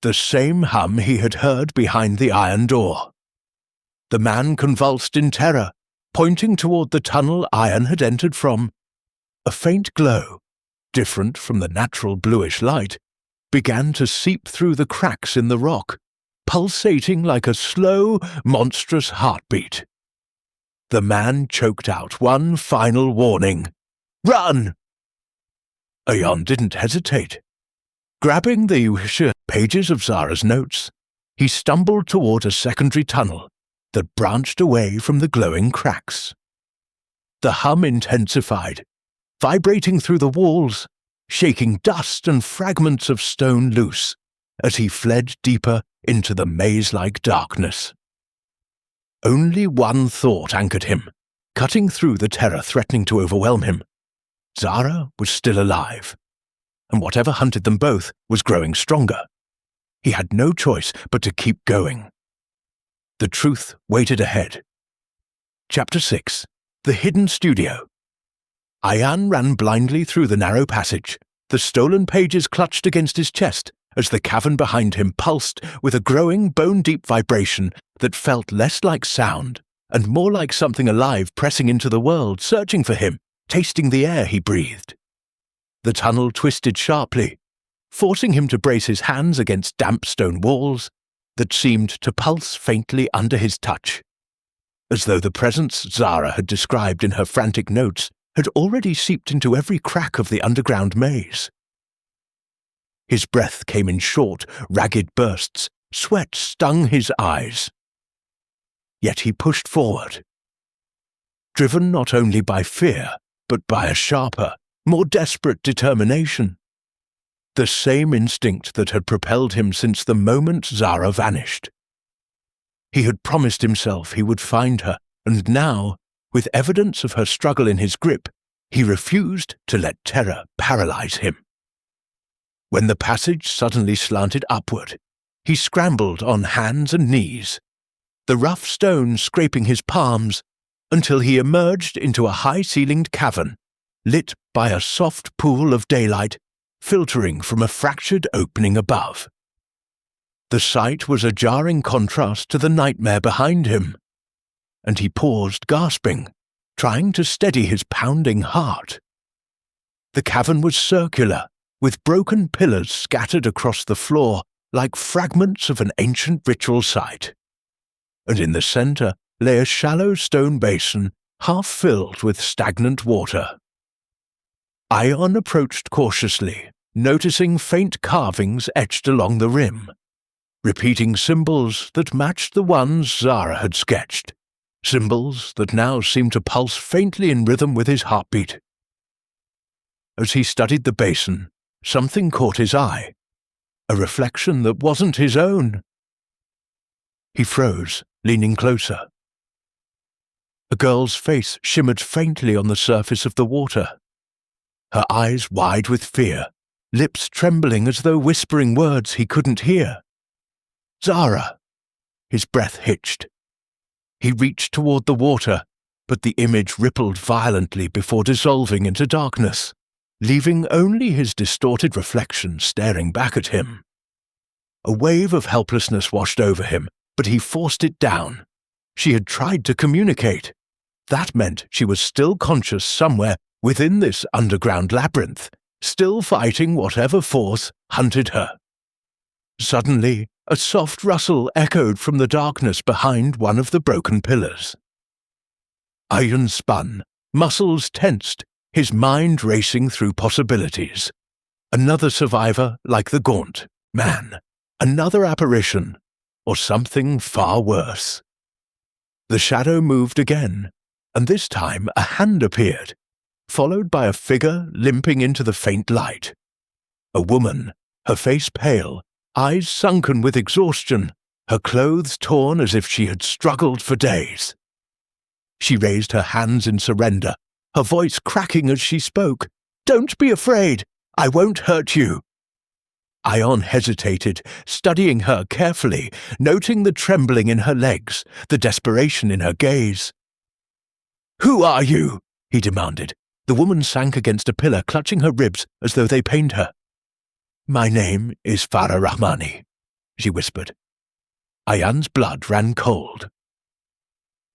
the same hum he had heard behind the iron door. The man convulsed in terror, pointing toward the tunnel Ayan had entered from. A faint glow, different from the natural bluish light, began to seep through the cracks in the rock, pulsating like a slow, monstrous heartbeat. The man choked out one final warning. Run! Ayan didn't hesitate. Grabbing the pages of Zara's notes, he stumbled toward a secondary tunnel that branched away from the glowing cracks. The hum intensified, vibrating through the walls, shaking dust and fragments of stone loose as he fled deeper into the maze-like darkness. Only one thought anchored him, cutting through the terror threatening to overwhelm him. Zara was still alive, and whatever hunted them both was growing stronger. He had no choice but to keep going. The truth waited ahead. Chapter 6. The Hidden Studio. Ayan ran blindly through the narrow passage, the stolen pages clutched against his chest as the cavern behind him pulsed with a growing bone-deep vibration that felt less like sound and more like something alive pressing into the world, searching for him, tasting the air he breathed. The tunnel twisted sharply, forcing him to brace his hands against damp stone walls that seemed to pulse faintly under his touch, as though the presence Zara had described in her frantic notes had already seeped into every crack of the underground maze. His breath came in short, ragged bursts, sweat stung his eyes. Yet he pushed forward, driven not only by fear, but by a sharper, more desperate determination. The same instinct that had propelled him since the moment Zara vanished. He had promised himself he would find her, and now, with evidence of her struggle in his grip, he refused to let terror paralyze him. When the passage suddenly slanted upward, he scrambled on hands and knees, the rough stone scraping his palms, until he emerged into a high-ceilinged cavern, lit by a soft pool of daylight filtering from a fractured opening above. The sight was a jarring contrast to the nightmare behind him, and he paused, gasping, trying to steady his pounding heart. The cavern was circular, with broken pillars scattered across the floor like fragments of an ancient ritual site. And in the center lay a shallow stone basin half filled with stagnant water. Ayan approached cautiously, noticing faint carvings etched along the rim, repeating symbols that matched the ones Zara had sketched, symbols that now seemed to pulse faintly in rhythm with his heartbeat. As he studied the basin, something caught his eye, a reflection that wasn't his own. He froze, leaning closer. A girl's face shimmered faintly on the surface of the water, her eyes wide with fear, lips trembling as though whispering words he couldn't hear. Zara! His breath hitched. He reached toward the water, but the image rippled violently before dissolving into darkness, leaving only his distorted reflection staring back at him. A wave of helplessness washed over him, but he forced it down. She had tried to communicate. That meant she was still conscious somewhere within this underground labyrinth, still fighting whatever force hunted her. Suddenly, a soft rustle echoed from the darkness behind one of the broken pillars. Ayan spun, muscles tensed, his mind racing through possibilities. Another survivor like the gaunt man, another apparition, or something far worse. The shadow moved again, and this time a hand appeared, followed by a figure limping into the faint light. A woman, her face pale, eyes sunken with exhaustion, her clothes torn as if she had struggled for days. She raised her hands in surrender, her voice cracking as she spoke. "Don't be afraid. I won't hurt you." Ayan hesitated, studying her carefully, noting the trembling in her legs, the desperation in her gaze. "Who are you?" he demanded. The woman sank against a pillar, clutching her ribs as though they pained her. "My name is Farah Rahmani," she whispered. Ayan's blood ran cold.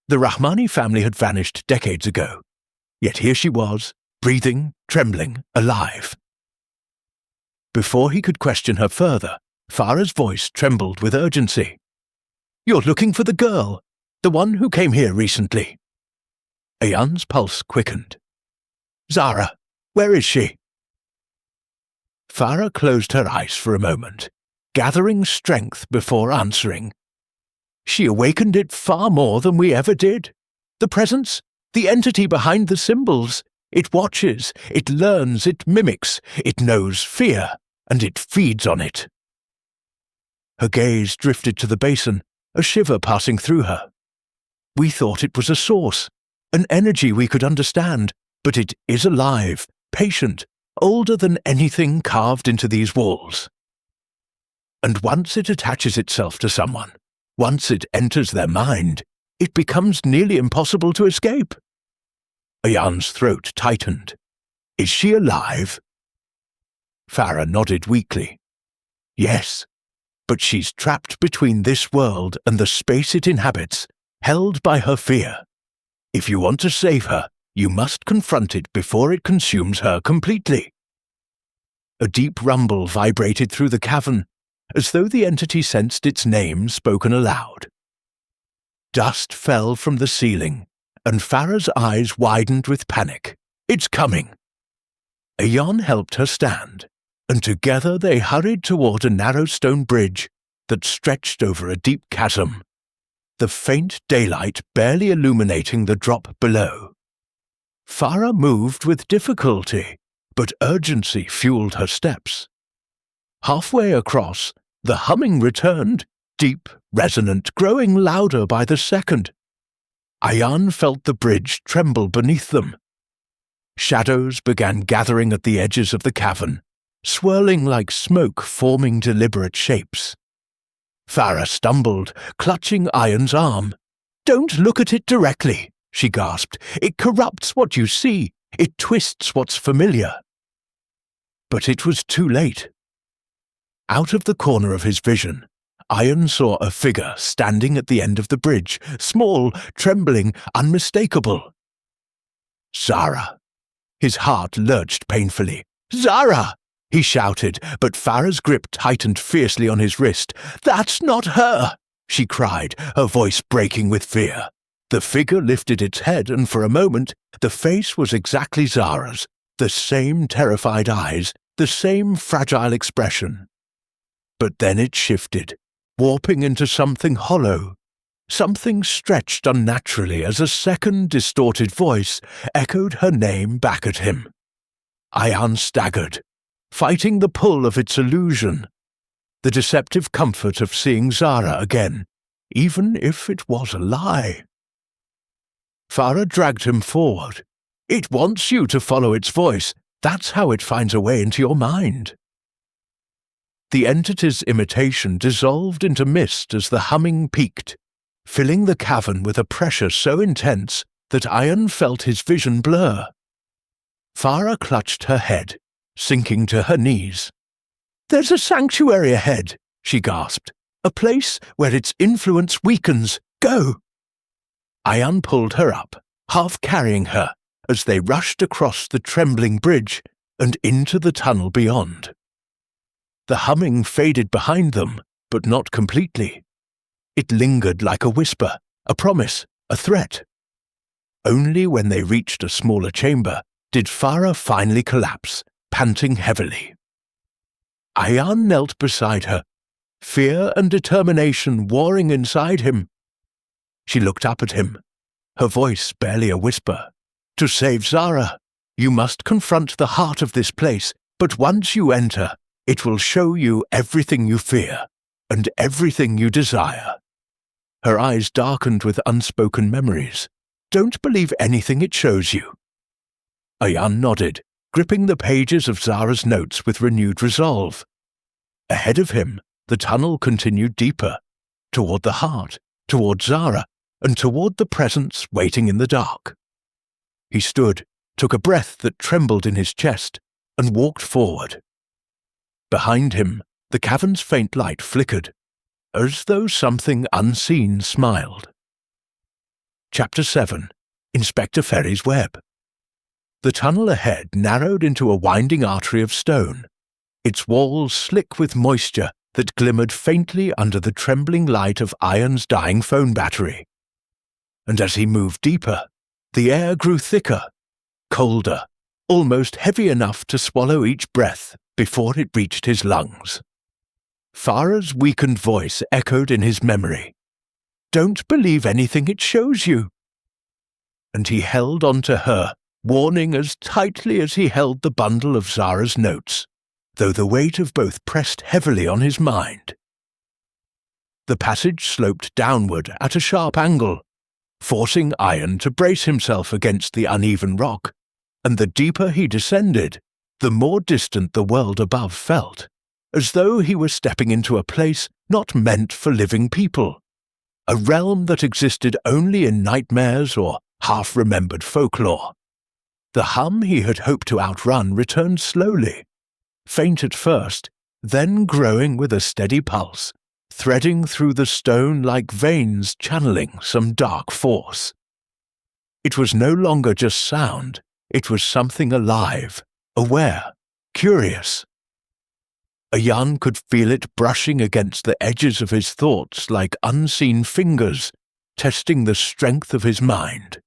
The Rahmani family had vanished decades ago, yet here she was, breathing, trembling, alive. Before he could question her further, Farah's voice trembled with urgency. "You're looking for the girl, the one who came here recently." Ayan's pulse quickened. "Zara," Where is she?" Farah closed her eyes for a moment, gathering strength before answering. "She awakened it far more than we ever did. The presence, the entity behind the symbols. It watches, it learns, it mimics, it knows fear, and it feeds on it." Her gaze drifted to the basin, a shiver passing through her. "We thought it was a source, an energy we could understand, but it is alive, patient, older than anything carved into these walls. And once it attaches itself to someone, once it enters their mind, it becomes nearly impossible to escape." Ayan's throat tightened. "Is she alive?" Farah nodded weakly. "Yes, but she's trapped between this world and the space it inhabits, held by her fear. If you want to save her, you must confront it before it consumes her completely." A deep rumble vibrated through the cavern, as though the entity sensed its name spoken aloud. Dust fell from the ceiling, and Farah's eyes widened with panic. "It's coming!" Ayan helped her stand, and together they hurried toward a narrow stone bridge that stretched over a deep chasm, the faint daylight barely illuminating the drop below. Farah moved with difficulty, but urgency fueled her steps. Halfway across, the humming returned, deep, resonant, growing louder by the second. Ayan felt the bridge tremble beneath them. Shadows began gathering at the edges of the cavern, swirling like smoke, forming deliberate shapes. Farah stumbled, clutching Ayan's arm. "Don't look at it directly," she gasped. "It corrupts what you see. It twists what's familiar." But it was too late. Out of the corner of his vision, Ayan saw a figure standing at the end of the bridge, small, trembling, unmistakable. Zara. His heart lurched painfully. "Zara!" he shouted, but Farah's grip tightened fiercely on his wrist. "That's not her!" she cried, her voice breaking with fear. The figure lifted its head, and for a moment, the face was exactly Zara's, the same terrified eyes, the same fragile expression. But then it shifted, warping into something hollow. Something stretched unnaturally as a second distorted voice echoed her name back at him. Ayan staggered, fighting the pull of its illusion, the deceptive comfort of seeing Zara again, even if it was a lie. Farah dragged him forward. "It wants you to follow its voice. That's how it finds a way into your mind." The entity's imitation dissolved into mist as the humming peaked, filling the cavern with a pressure so intense that Ayan felt his vision blur. Farah clutched her head, sinking to her knees. "There's a sanctuary ahead," she gasped. "A place where its influence weakens. Go!" Ayan pulled her up, half carrying her, as they rushed across the trembling bridge and into the tunnel beyond. The humming faded behind them, but not completely. It lingered like a whisper, a promise, a threat. Only when they reached a smaller chamber did Farah finally collapse, panting heavily. Ayan knelt beside her, fear and determination warring inside him. She looked up at him, her voice barely a whisper. "To save Zara, you must confront the heart of this place, but once you enter, it will show you everything you fear and everything you desire." Her eyes darkened with unspoken memories. "Don't believe anything it shows you." Ayan nodded, gripping the pages of Zara's notes with renewed resolve. Ahead of him, the tunnel continued deeper, toward the heart, toward Zara, and toward the presence waiting in the dark. He stood, took a breath that trembled in his chest, and walked forward. Behind him, the cavern's faint light flickered, as though something unseen smiled. Chapter 7. Inspector Ferry's Web. The tunnel ahead narrowed into a winding artery of stone, its walls slick with moisture that glimmered faintly under the trembling light of Ayan's dying phone battery. And as he moved deeper, the air grew thicker, colder, almost heavy enough to swallow each breath before it reached his lungs. Farah's weakened voice echoed in his memory. "Don't believe anything it shows you." And he held on to her, warning as tightly as he held the bundle of Zara's notes, though the weight of both pressed heavily on his mind. The passage sloped downward at a sharp angle, forcing Ian to brace himself against the uneven rock, and the deeper he descended, the more distant the world above felt, as though he were stepping into a place not meant for living people, a realm that existed only in nightmares or half-remembered folklore. The hum he had hoped to outrun returned slowly, faint at first, then growing with a steady pulse, threading through the stone like veins channeling some dark force. It was no longer just sound, it was something alive, aware, curious. Ayan could feel it brushing against the edges of his thoughts like unseen fingers, testing the strength of his mind.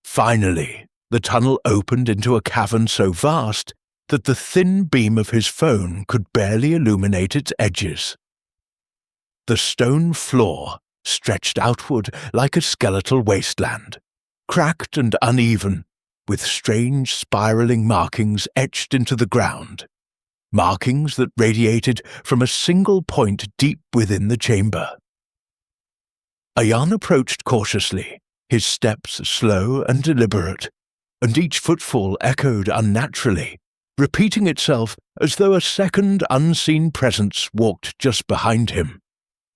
Finally, the tunnel opened into a cavern so vast that the thin beam of his phone could barely illuminate its edges. The stone floor stretched outward like a skeletal wasteland, cracked and uneven, with strange spiraling markings etched into the ground, markings that radiated from a single point deep within the chamber. Ayan approached cautiously, his steps slow and deliberate, and each footfall echoed unnaturally, repeating itself as though a second unseen presence walked just behind him.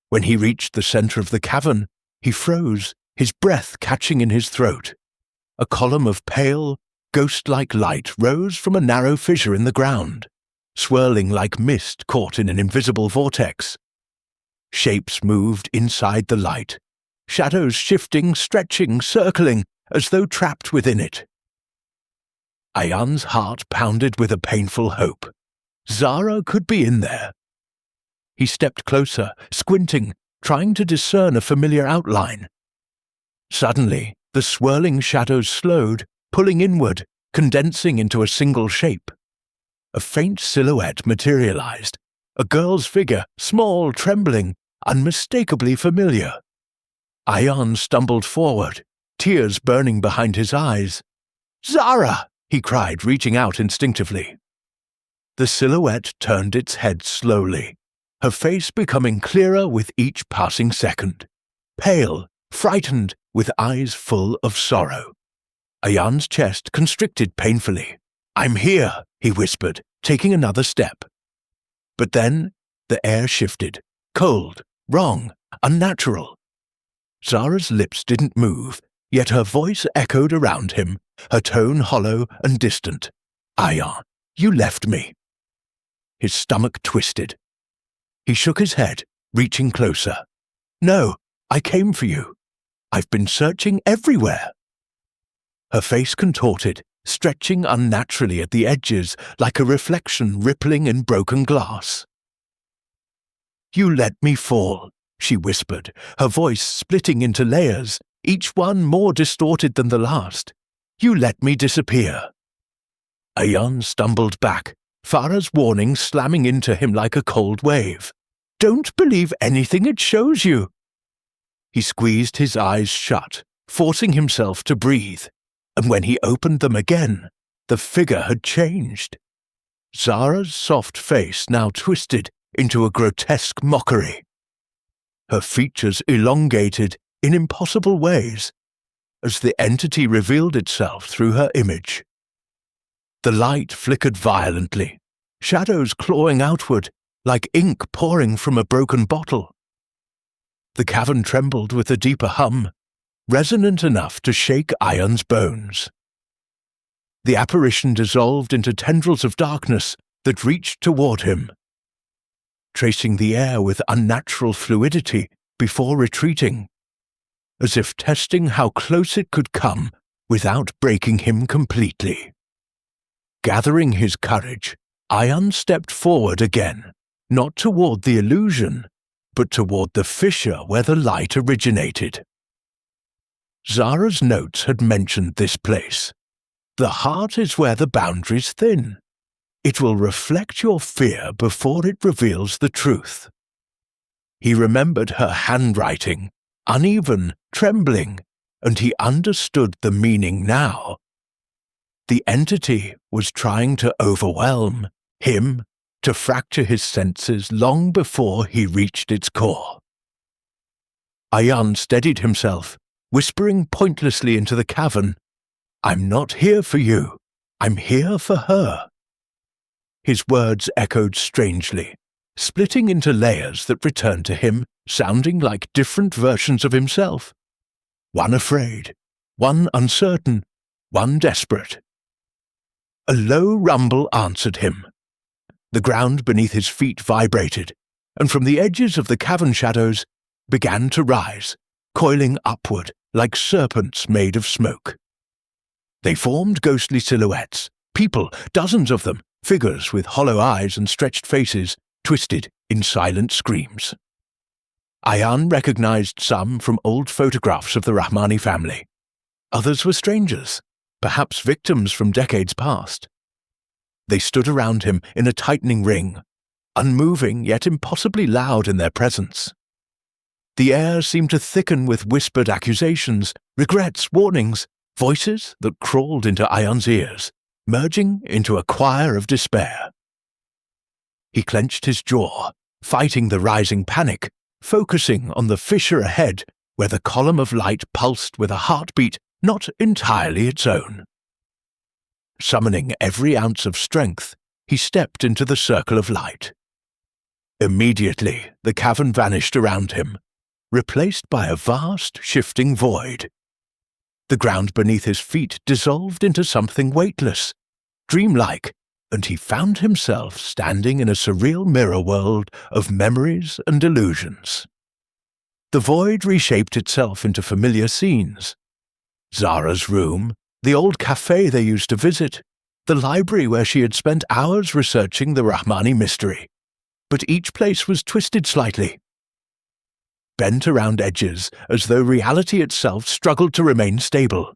When he reached the center of the cavern, he froze, his breath catching in his throat. A column of pale, ghost-like light rose from a narrow fissure in the ground, swirling like mist caught in an invisible vortex. Shapes moved inside the light, shadows shifting, stretching, circling, as though trapped within it. Ayan's heart pounded with a painful hope. Zara could be in there. He stepped closer, squinting, trying to discern a familiar outline. Suddenly, the swirling shadows slowed, pulling inward, condensing into a single shape. A faint silhouette materialized, a girl's figure, small, trembling, unmistakably familiar. Ayan stumbled forward, tears burning behind his eyes. "Zara!" he cried, reaching out instinctively. The silhouette turned its head slowly, her face becoming clearer with each passing second, pale, frightened, with eyes full of sorrow. Ayan's chest constricted painfully. "I'm here," he whispered, taking another step. But then the air shifted, cold, wrong, unnatural. Zara's lips didn't move, yet her voice echoed around him, her tone hollow and distant. "Ayan, you left me." His stomach twisted. He shook his head, reaching closer. "No, I came for you. I've been searching everywhere." Her face contorted, stretching unnaturally at the edges like a reflection rippling in broken glass. "You let me fall," she whispered, her voice splitting into layers, each one more distorted than the last. "You let me disappear." Ayan stumbled back, Farah's warning slamming into him like a cold wave. "Don't believe anything it shows you." He squeezed his eyes shut, forcing himself to breathe, and when he opened them again, the figure had changed. Zara's soft face now twisted into a grotesque mockery. Her features elongated in impossible ways, as the entity revealed itself through her image. The light flickered violently, shadows clawing outward, like ink pouring from a broken bottle. The cavern trembled with a deeper hum, resonant enough to shake Ayan's bones. The apparition dissolved into tendrils of darkness that reached toward him, tracing the air with unnatural fluidity before retreating, as if testing how close it could come without breaking him completely. Gathering his courage, Ayan stepped forward again, not toward the illusion, but toward the fissure where the light originated. Zara's notes had mentioned this place. The heart is where the boundaries thin. It will reflect your fear before it reveals the truth. He remembered her handwriting, uneven, trembling, and he understood the meaning now. The entity was trying to overwhelm him, to fracture his senses long before he reached its core. Ayan steadied himself, whispering pointlessly into the cavern, "I'm not here for you. I'm here for her." His words echoed strangely, splitting into layers that returned to him, sounding like different versions of himself. One afraid, one uncertain, one desperate. A low rumble answered him. The ground beneath his feet vibrated, and from the edges of the cavern shadows began to rise, coiling upward like serpents made of smoke. They formed ghostly silhouettes, people, dozens of them, figures with hollow eyes and stretched faces, twisted in silent screams. Ayan recognized some from old photographs of the Rahmani family. Others were strangers, perhaps victims from decades past. They stood around him in a tightening ring, unmoving yet impossibly loud in their presence. The air seemed to thicken with whispered accusations, regrets, warnings, voices that crawled into Ayan's ears, merging into a choir of despair. He clenched his jaw, fighting the rising panic, focusing on the fissure ahead where the column of light pulsed with a heartbeat not entirely its own. Summoning every ounce of strength, he stepped into the circle of light. Immediately, the cavern vanished around him, replaced by a vast, shifting void. The ground beneath his feet dissolved into something weightless, dreamlike, and he found himself standing in a surreal mirror world of memories and illusions. The void reshaped itself into familiar scenes. Zara's room, the old cafe they used to visit, the library where she had spent hours researching the Rahmani mystery. But each place was twisted slightly, bent around edges as though reality itself struggled to remain stable.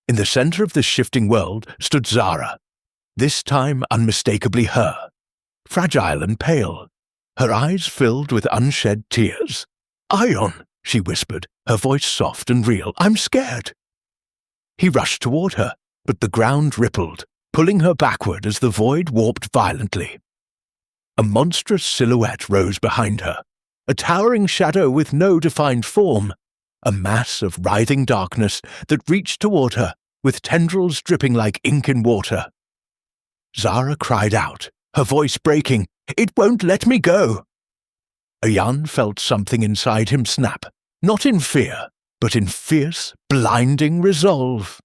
In the center of this shifting world stood Zara, this time unmistakably her, fragile and pale, her eyes filled with unshed tears. "Ayan," she whispered, her voice soft and real, "I'm scared." He rushed toward her, but the ground rippled, pulling her backward as the void warped violently. A monstrous silhouette rose behind her, a towering shadow with no defined form, a mass of writhing darkness that reached toward her with tendrils dripping like ink in water. Zara cried out, her voice breaking, "It won't let me go!" Ayan felt something inside him snap, not in fear, but in fierce, blinding resolve.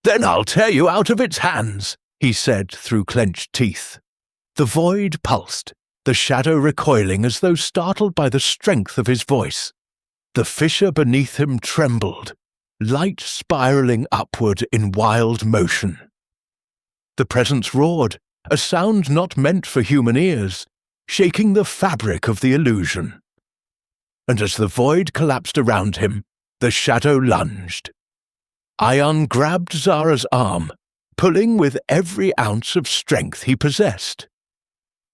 "Then I'll tear you out of its hands," he said through clenched teeth. The void pulsed, the shadow recoiling as though startled by the strength of his voice. The fissure beneath him trembled, light spiraling upward in wild motion. The presence roared, a sound not meant for human ears, shaking the fabric of the illusion. And as the void collapsed around him, the shadow lunged. Ayan grabbed Zara's arm, pulling with every ounce of strength he possessed.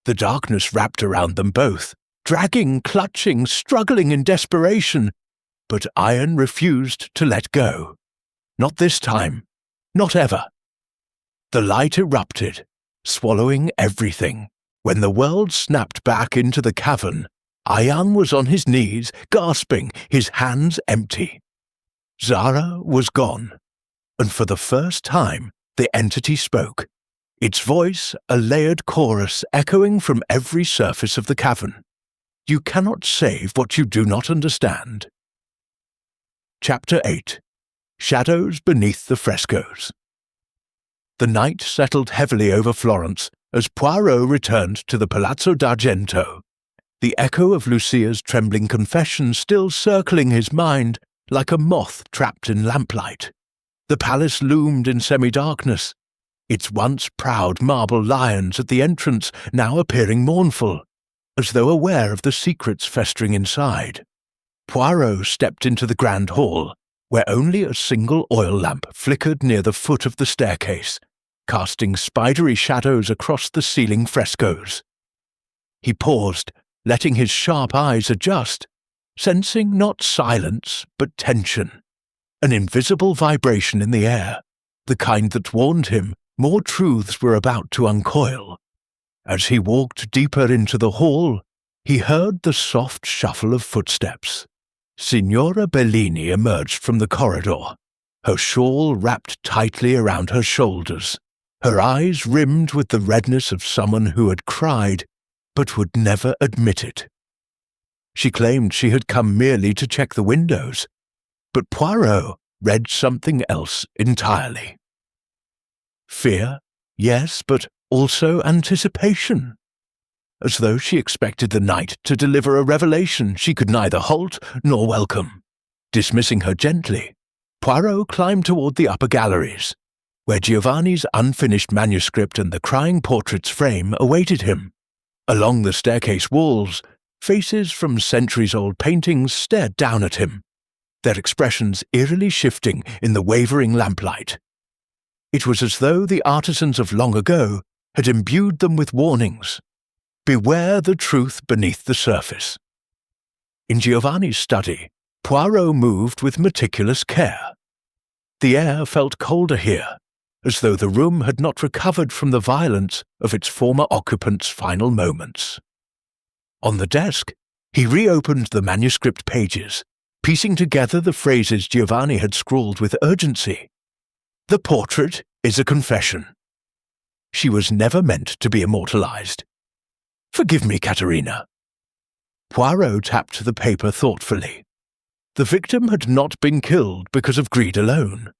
The darkness wrapped around them both, dragging, clutching, struggling in desperation, but Ayan refused to let go. Not this time, not ever. The light erupted, swallowing everything. When the world snapped back into the cavern, Ayan was on his knees, gasping, his hands empty. Zara was gone, and for the first time the entity spoke, its voice a layered chorus echoing from every surface of the cavern. "You cannot save what you do not understand." Chapter 8. Shadows Beneath the Frescoes. The night settled heavily over Florence as Poirot returned to the Palazzo d'Argento, the echo of Lucia's trembling confession still circling his mind like a moth trapped in lamplight. The palace loomed in semi-darkness, its once proud marble lions at the entrance now appearing mournful, as though aware of the secrets festering inside. Poirot stepped into the grand hall, where only a single oil lamp flickered near the foot of the staircase, casting spidery shadows across the ceiling frescoes. He paused, letting his sharp eyes adjust, sensing not silence but tension, an invisible vibration in the air, the kind that warned him more truths were about to uncoil. As he walked deeper into the hall, he heard the soft shuffle of footsteps. Signora Bellini emerged from the corridor, her shawl wrapped tightly around her shoulders, her eyes rimmed with the redness of someone who had cried, but would never admit it. She claimed she had come merely to check the windows, but Poirot read something else entirely. Fear, yes, but also anticipation. As though she expected the night to deliver a revelation she could neither halt nor welcome. Dismissing her gently, Poirot climbed toward the upper galleries, where Giovanni's unfinished manuscript and the crying portrait's frame awaited him. Along the staircase walls, faces from centuries-old paintings stared down at him, their expressions eerily shifting in the wavering lamplight. It was as though the artisans of long ago had imbued them with warnings. Beware the truth beneath the surface. In Giovanni's study, Poirot moved with meticulous care. The air felt colder here, as though the room had not recovered from the violence of its former occupant's final moments. On the desk, he reopened the manuscript pages, piecing together the phrases Giovanni had scrawled with urgency. The portrait is a confession. She was never meant to be immortalized. Forgive me, Caterina. Poirot tapped the paper thoughtfully. The victim had not been killed because of greed alone.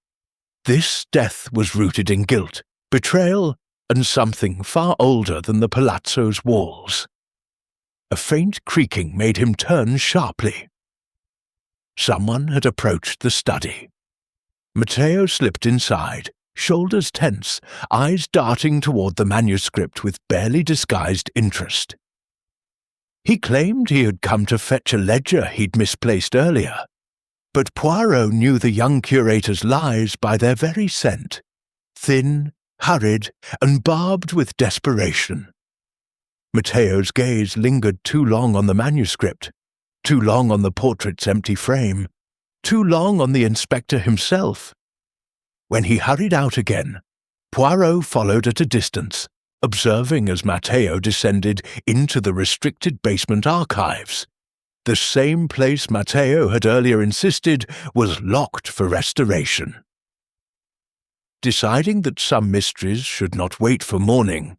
This death was rooted in guilt, betrayal, and something far older than the palazzo's walls. A faint creaking made him turn sharply. Someone had approached the study. Matteo slipped inside, shoulders tense, eyes darting toward the manuscript with barely disguised interest. He claimed he had come to fetch a ledger he'd misplaced earlier, but Poirot knew the young curator's lies by their very scent, thin, hurried, and barbed with desperation. Matteo's gaze lingered too long on the manuscript, too long on the portrait's empty frame, too long on the inspector himself. When he hurried out again, Poirot followed at a distance, observing as Matteo descended into the restricted basement archives, the same place Matteo had earlier insisted was locked for restoration. Deciding that some mysteries should not wait for morning,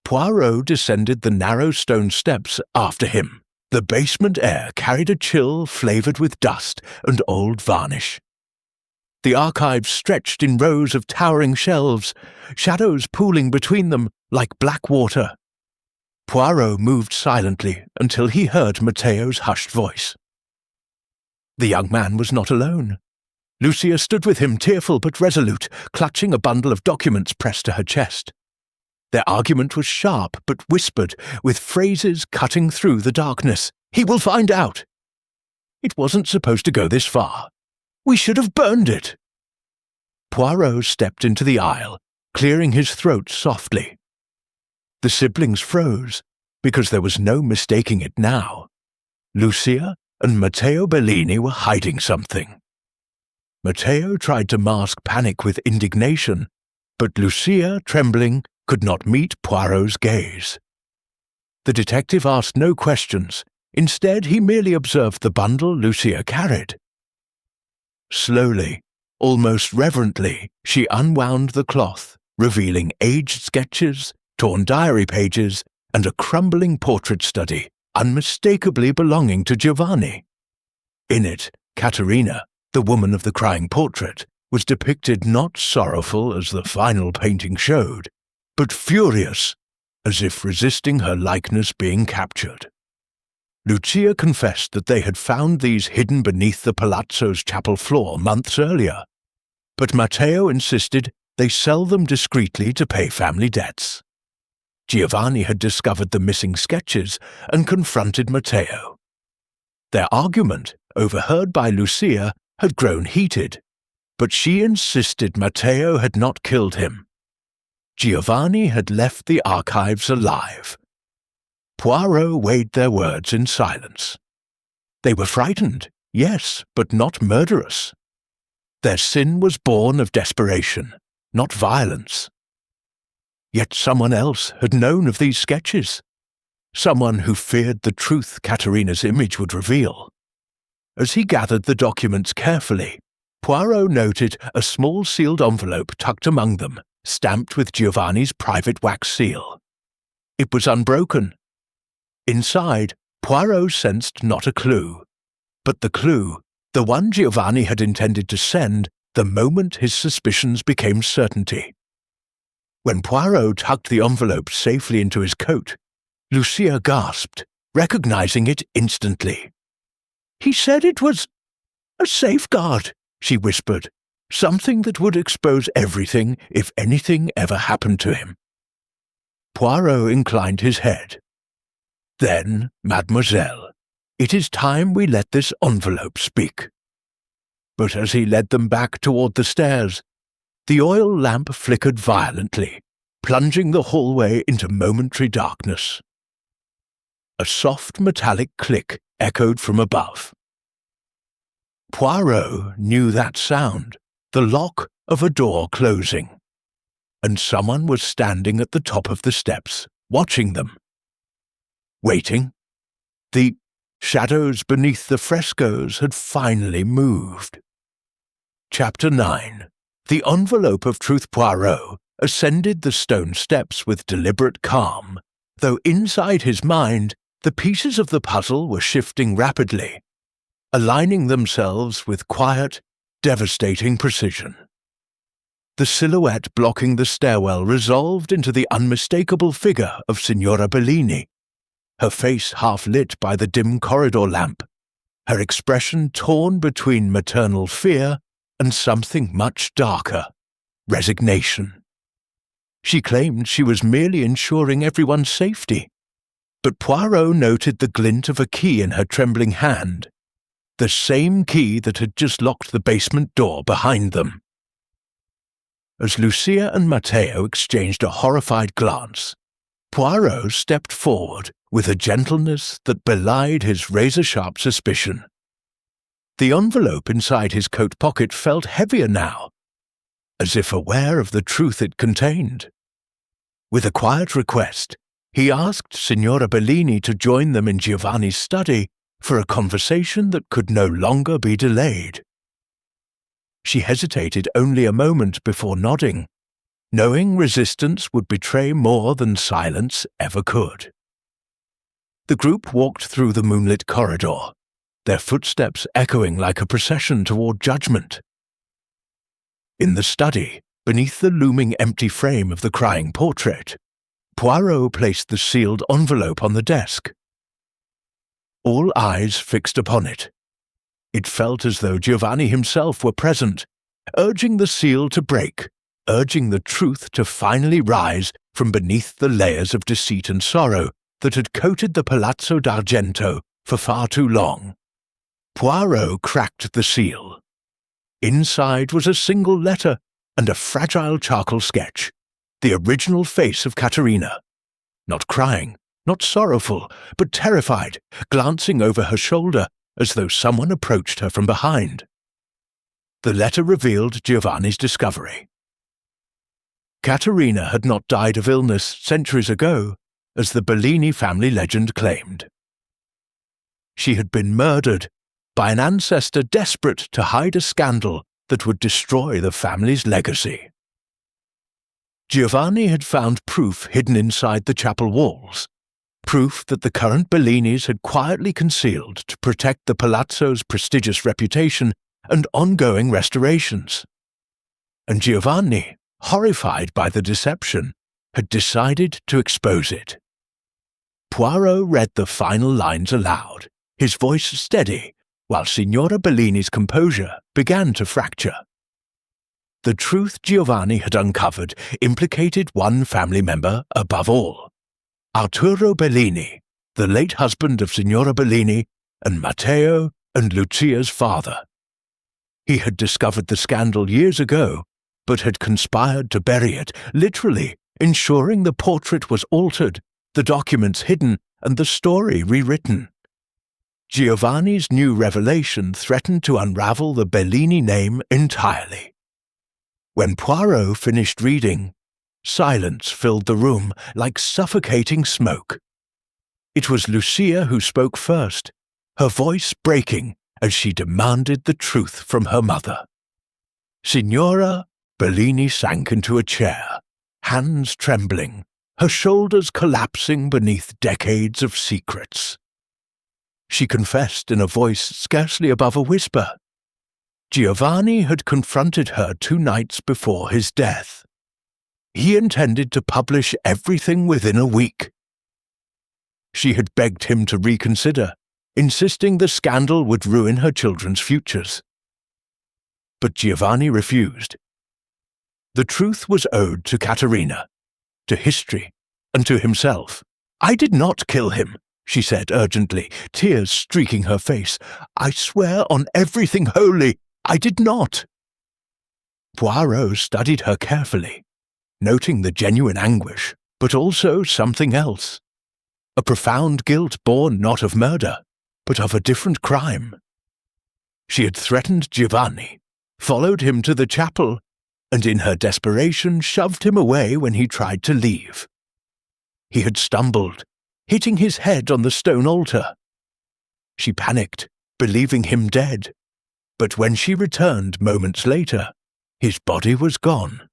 Poirot descended the narrow stone steps after him. The basement air carried a chill flavoured with dust and old varnish. The archives stretched in rows of towering shelves, shadows pooling between them like black water. Poirot moved silently until he heard Matteo's hushed voice. The young man was not alone. Lucia stood with him, tearful but resolute, clutching a bundle of documents pressed to her chest. Their argument was sharp but whispered, with phrases cutting through the darkness. "He will find out." "It wasn't supposed to go this far. We should have burned it." Poirot stepped into the aisle, clearing his throat softly. The siblings froze, because there was no mistaking it now. Lucia and Matteo Bellini were hiding something. Matteo tried to mask panic with indignation, but Lucia, trembling, could not meet Poirot's gaze. The detective asked no questions. Instead, he merely observed the bundle Lucia carried. Slowly, almost reverently, she unwound the cloth, revealing aged sketches, torn diary pages, and a crumbling portrait study, unmistakably belonging to Giovanni. In it, Caterina, the woman of the crying portrait, was depicted not sorrowful as the final painting showed, but furious, as if resisting her likeness being captured. Lucia confessed that they had found these hidden beneath the palazzo's chapel floor months earlier, but Matteo insisted they sell them discreetly to pay family debts. Giovanni had discovered the missing sketches and confronted Matteo. Their argument, overheard by Lucia, had grown heated, but she insisted Matteo had not killed him. Giovanni had left the archives alive. Poirot weighed their words in silence. They were frightened, yes, but not murderous. Their sin was born of desperation, not violence. Yet someone else had known of these sketches, someone who feared the truth Caterina's image would reveal. As he gathered the documents carefully, Poirot noted a small sealed envelope tucked among them, stamped with Giovanni's private wax seal. It was unbroken. Inside, Poirot sensed not a clue, but the clue, the one Giovanni had intended to send the moment his suspicions became certainty. When Poirot tucked the envelope safely into his coat, Lucia gasped, recognizing it instantly. "He said it was a safeguard," she whispered, "something that would expose everything if anything ever happened to him." Poirot inclined his head. "Then, mademoiselle, it is time we let this envelope speak." But as he led them back toward the stairs, the oil lamp flickered violently, plunging the hallway into momentary darkness. A soft metallic click echoed from above. Poirot knew that sound, the lock of a door closing, and someone was standing at the top of the steps, watching them. Waiting. The shadows beneath the frescoes had finally moved. Chapter 9. The envelope of Truth Poirot ascended the stone steps with deliberate calm, though inside his mind the pieces of the puzzle were shifting rapidly, aligning themselves with quiet, devastating precision. The silhouette blocking the stairwell resolved into the unmistakable figure of Signora Bellini, her face half lit by the dim corridor lamp, her expression torn between maternal fear and something much darker, resignation. She claimed she was merely ensuring everyone's safety, but Poirot noted the glint of a key in her trembling hand, the same key that had just locked the basement door behind them. As Lucia and Matteo exchanged a horrified glance, Poirot stepped forward with a gentleness that belied his razor-sharp suspicion. The envelope inside his coat pocket felt heavier now, as if aware of the truth it contained. With a quiet request, he asked Signora Bellini to join them in Giovanni's study for a conversation that could no longer be delayed. She hesitated only a moment before nodding, knowing resistance would betray more than silence ever could. The group walked through the moonlit corridor, their footsteps echoing like a procession toward judgment. In the study, beneath the looming empty frame of the crying portrait, Poirot placed the sealed envelope on the desk. All eyes fixed upon it. It felt as though Giovanni himself were present, urging the seal to break, urging the truth to finally rise from beneath the layers of deceit and sorrow that had coated the Palazzo d'Argento for far too long. Poirot cracked the seal. Inside was a single letter and a fragile charcoal sketch, the original face of Caterina, not crying, not sorrowful, but terrified, glancing over her shoulder as though someone approached her from behind. The letter revealed Giovanni's discovery. Caterina had not died of illness centuries ago, as the Bellini family legend claimed. She had been murdered by an ancestor desperate to hide a scandal that would destroy the family's legacy. Giovanni had found proof hidden inside the chapel walls, proof that the current Bellinis had quietly concealed to protect the palazzo's prestigious reputation and ongoing restorations. And Giovanni, horrified by the deception, had decided to expose it. Poirot read the final lines aloud, his voice steady, while Signora Bellini's composure began to fracture. The truth Giovanni had uncovered implicated one family member above all: Arturo Bellini, the late husband of Signora Bellini, and Matteo and Lucia's father. He had discovered the scandal years ago, but had conspired to bury it, literally ensuring the portrait was altered, the documents hidden, and the story rewritten. Giovanni's new revelation threatened to unravel the Bellini name entirely. When Poirot finished reading, silence filled the room like suffocating smoke. It was Lucia who spoke first, her voice breaking as she demanded the truth from her mother. Signora Bellini sank into a chair, hands trembling, her shoulders collapsing beneath decades of secrets. She confessed in a voice scarcely above a whisper. Giovanni had confronted her 2 nights before his death. He intended to publish everything within a week. She had begged him to reconsider, insisting the scandal would ruin her children's futures. But Giovanni refused. The truth was owed to Caterina, to history, and to himself. "I did not kill him," she said urgently, tears streaking her face. "I swear on everything holy, I did not." Poirot studied her carefully, noting the genuine anguish, but also something else. A profound guilt born not of murder, but of a different crime. She had threatened Giovanni, followed him to the chapel, and in her desperation shoved him away when he tried to leave. He had stumbled, hitting his head on the stone altar. She panicked, believing him dead, but when she returned moments later, his body was gone.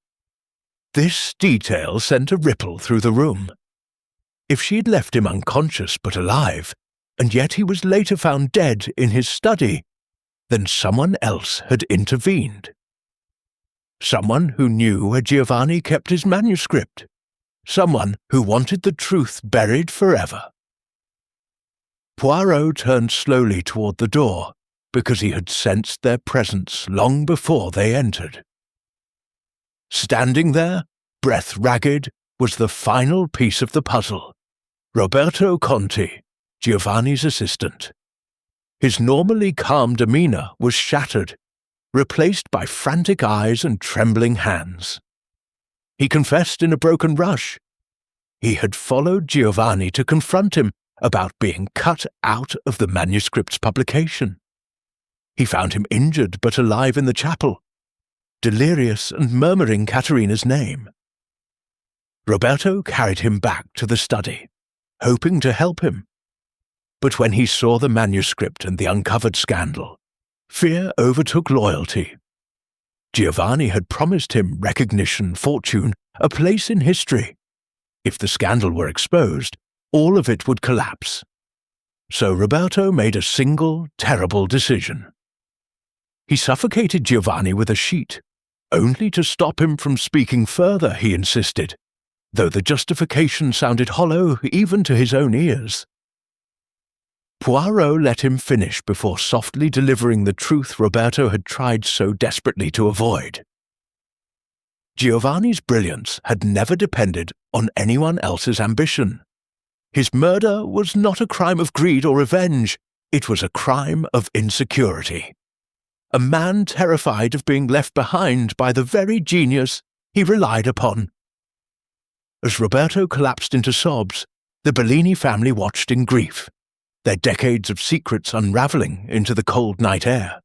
This detail sent a ripple through the room. If she had left him unconscious but alive, and yet he was later found dead in his study, then someone else had intervened. Someone who knew where Giovanni kept his manuscript. Someone who wanted the truth buried forever. Poirot turned slowly toward the door, because he had sensed their presence long before they entered. Standing there, breath ragged, was the final piece of the puzzle. Roberto Conti, Giovanni's assistant. His normally calm demeanor was shattered, replaced by frantic eyes and trembling hands. He confessed in a broken rush. He had followed Giovanni to confront him about being cut out of the manuscript's publication. He found him injured but alive in the chapel, delirious and murmuring Caterina's name. Roberto carried him back to the study, hoping to help him. But when he saw the manuscript and the uncovered scandal, fear overtook loyalty. Giovanni had promised him recognition, fortune, a place in history. If the scandal were exposed, all of it would collapse. So Roberto made a single, terrible decision. He suffocated Giovanni with a sheet, only to stop him from speaking further, he insisted, though the justification sounded hollow even to his own ears. Poirot let him finish before softly delivering the truth Roberto had tried so desperately to avoid. Giovanni's brilliance had never depended on anyone else's ambition. His murder was not a crime of greed or revenge, it was a crime of insecurity. A man terrified of being left behind by the very genius he relied upon. As Roberto collapsed into sobs, the Bellini family watched in grief, their decades of secrets unraveling into the cold night air.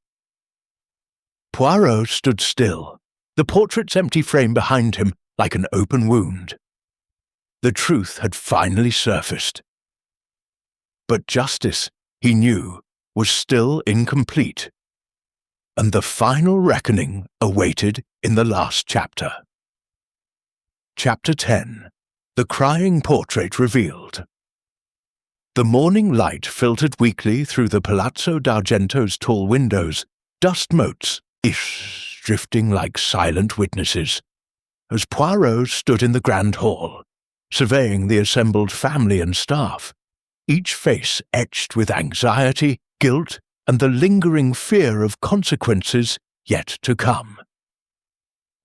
Poirot stood still, the portrait's empty frame behind him like an open wound. The truth had finally surfaced. But justice, he knew, was still incomplete, and the final reckoning awaited in the last chapter. Chapter 10. The Crying Portrait Revealed. The morning light filtered weakly through the Palazzo d'Argento's tall windows, dust motes, drifting like silent witnesses, as Poirot stood in the grand hall, surveying the assembled family and staff, each face etched with anxiety, guilt, and the lingering fear of consequences yet to come.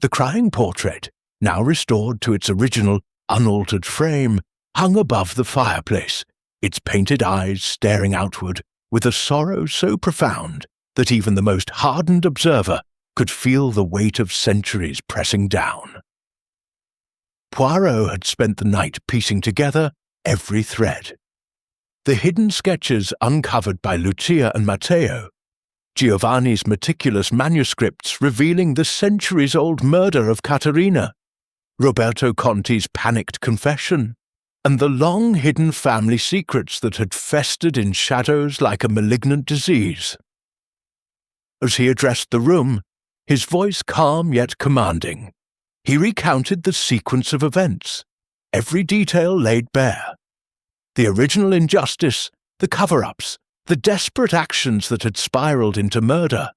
The crying portrait, now restored to its original, unaltered frame, hung above the fireplace, its painted eyes staring outward with a sorrow so profound that even the most hardened observer could feel the weight of centuries pressing down. Poirot had spent the night piecing together every thread. The hidden sketches uncovered by Lucia and Matteo, Giovanni's meticulous manuscripts revealing the centuries-old murder of Caterina, Roberto Conti's panicked confession, and the long-hidden family secrets that had festered in shadows like a malignant disease. As he addressed the room, his voice calm yet commanding, he recounted the sequence of events, every detail laid bare. The original injustice, the cover-ups, the desperate actions that had spiraled into murder,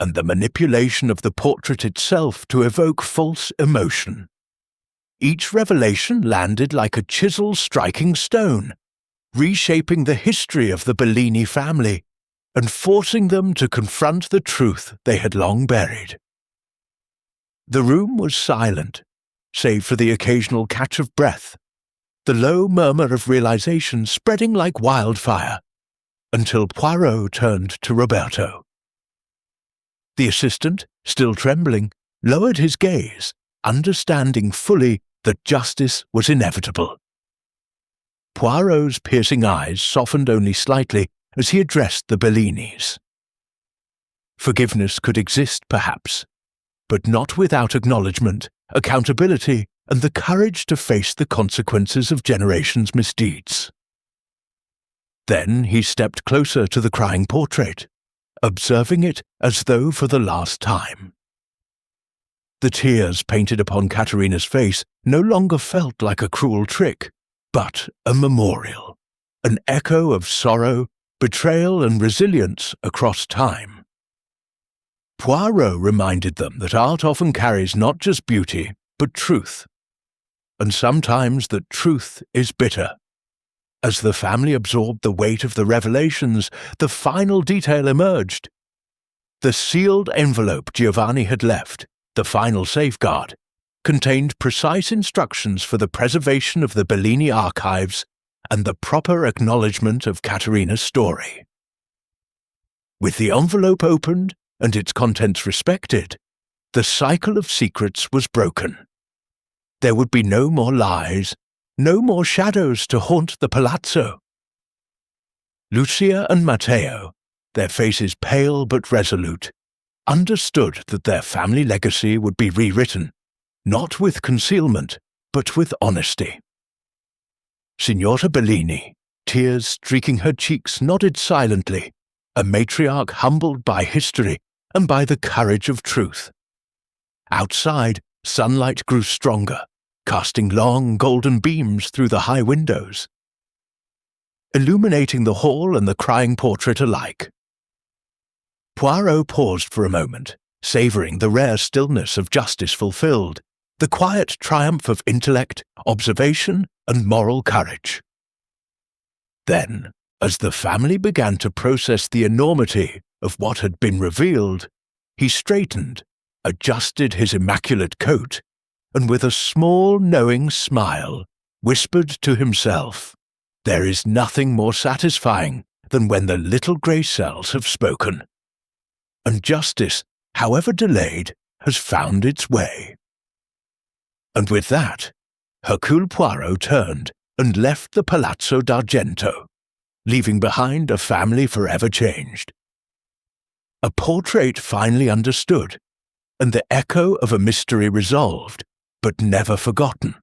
and the manipulation of the portrait itself to evoke false emotion. Each revelation landed like a chisel striking stone, reshaping the history of the Bellini family and forcing them to confront the truth they had long buried. The room was silent, save for the occasional catch of breath, the low murmur of realization spreading like wildfire, until Poirot turned to Roberto. The assistant, still trembling, lowered his gaze, understanding fully that justice was inevitable. Poirot's piercing eyes softened only slightly as he addressed the Bellinis. Forgiveness could exist, perhaps, but not without acknowledgement, accountability, and the courage to face the consequences of generations' misdeeds. Then he stepped closer to the crying portrait, observing it as though for the last time. The tears painted upon Caterina's face no longer felt like a cruel trick, but a memorial, an echo of sorrow, betrayal, and resilience across time. Poirot reminded them that art often carries not just beauty, but truth, and sometimes that truth is bitter. As the family absorbed the weight of the revelations, the final detail emerged. The sealed envelope Giovanni had left, the final safeguard, contained precise instructions for the preservation of the Bellini archives and the proper acknowledgement of Caterina's story. With the envelope opened and its contents respected, the cycle of secrets was broken. There would be no more lies, no more shadows to haunt the palazzo. Lucia and Matteo, their faces pale but resolute, understood that their family legacy would be rewritten, not with concealment, but with honesty. Signora Bellini, tears streaking her cheeks, nodded silently, a matriarch humbled by history and by the courage of truth. Outside, sunlight grew stronger, casting long golden beams through the high windows, illuminating the hall and the crying portrait alike. Poirot paused for a moment, savouring the rare stillness of justice fulfilled, the quiet triumph of intellect, observation, and moral courage. Then, as the family began to process the enormity of what had been revealed, he straightened, adjusted his immaculate coat, and with a small, knowing smile, whispered to himself, "There is nothing more satisfying than when the little grey cells have spoken. And justice, however delayed, has found its way." And with that, Hercule Poirot turned and left the Palazzo d'Argento, leaving behind a family forever changed. A portrait finally understood, and the echo of a mystery resolved, but never forgotten.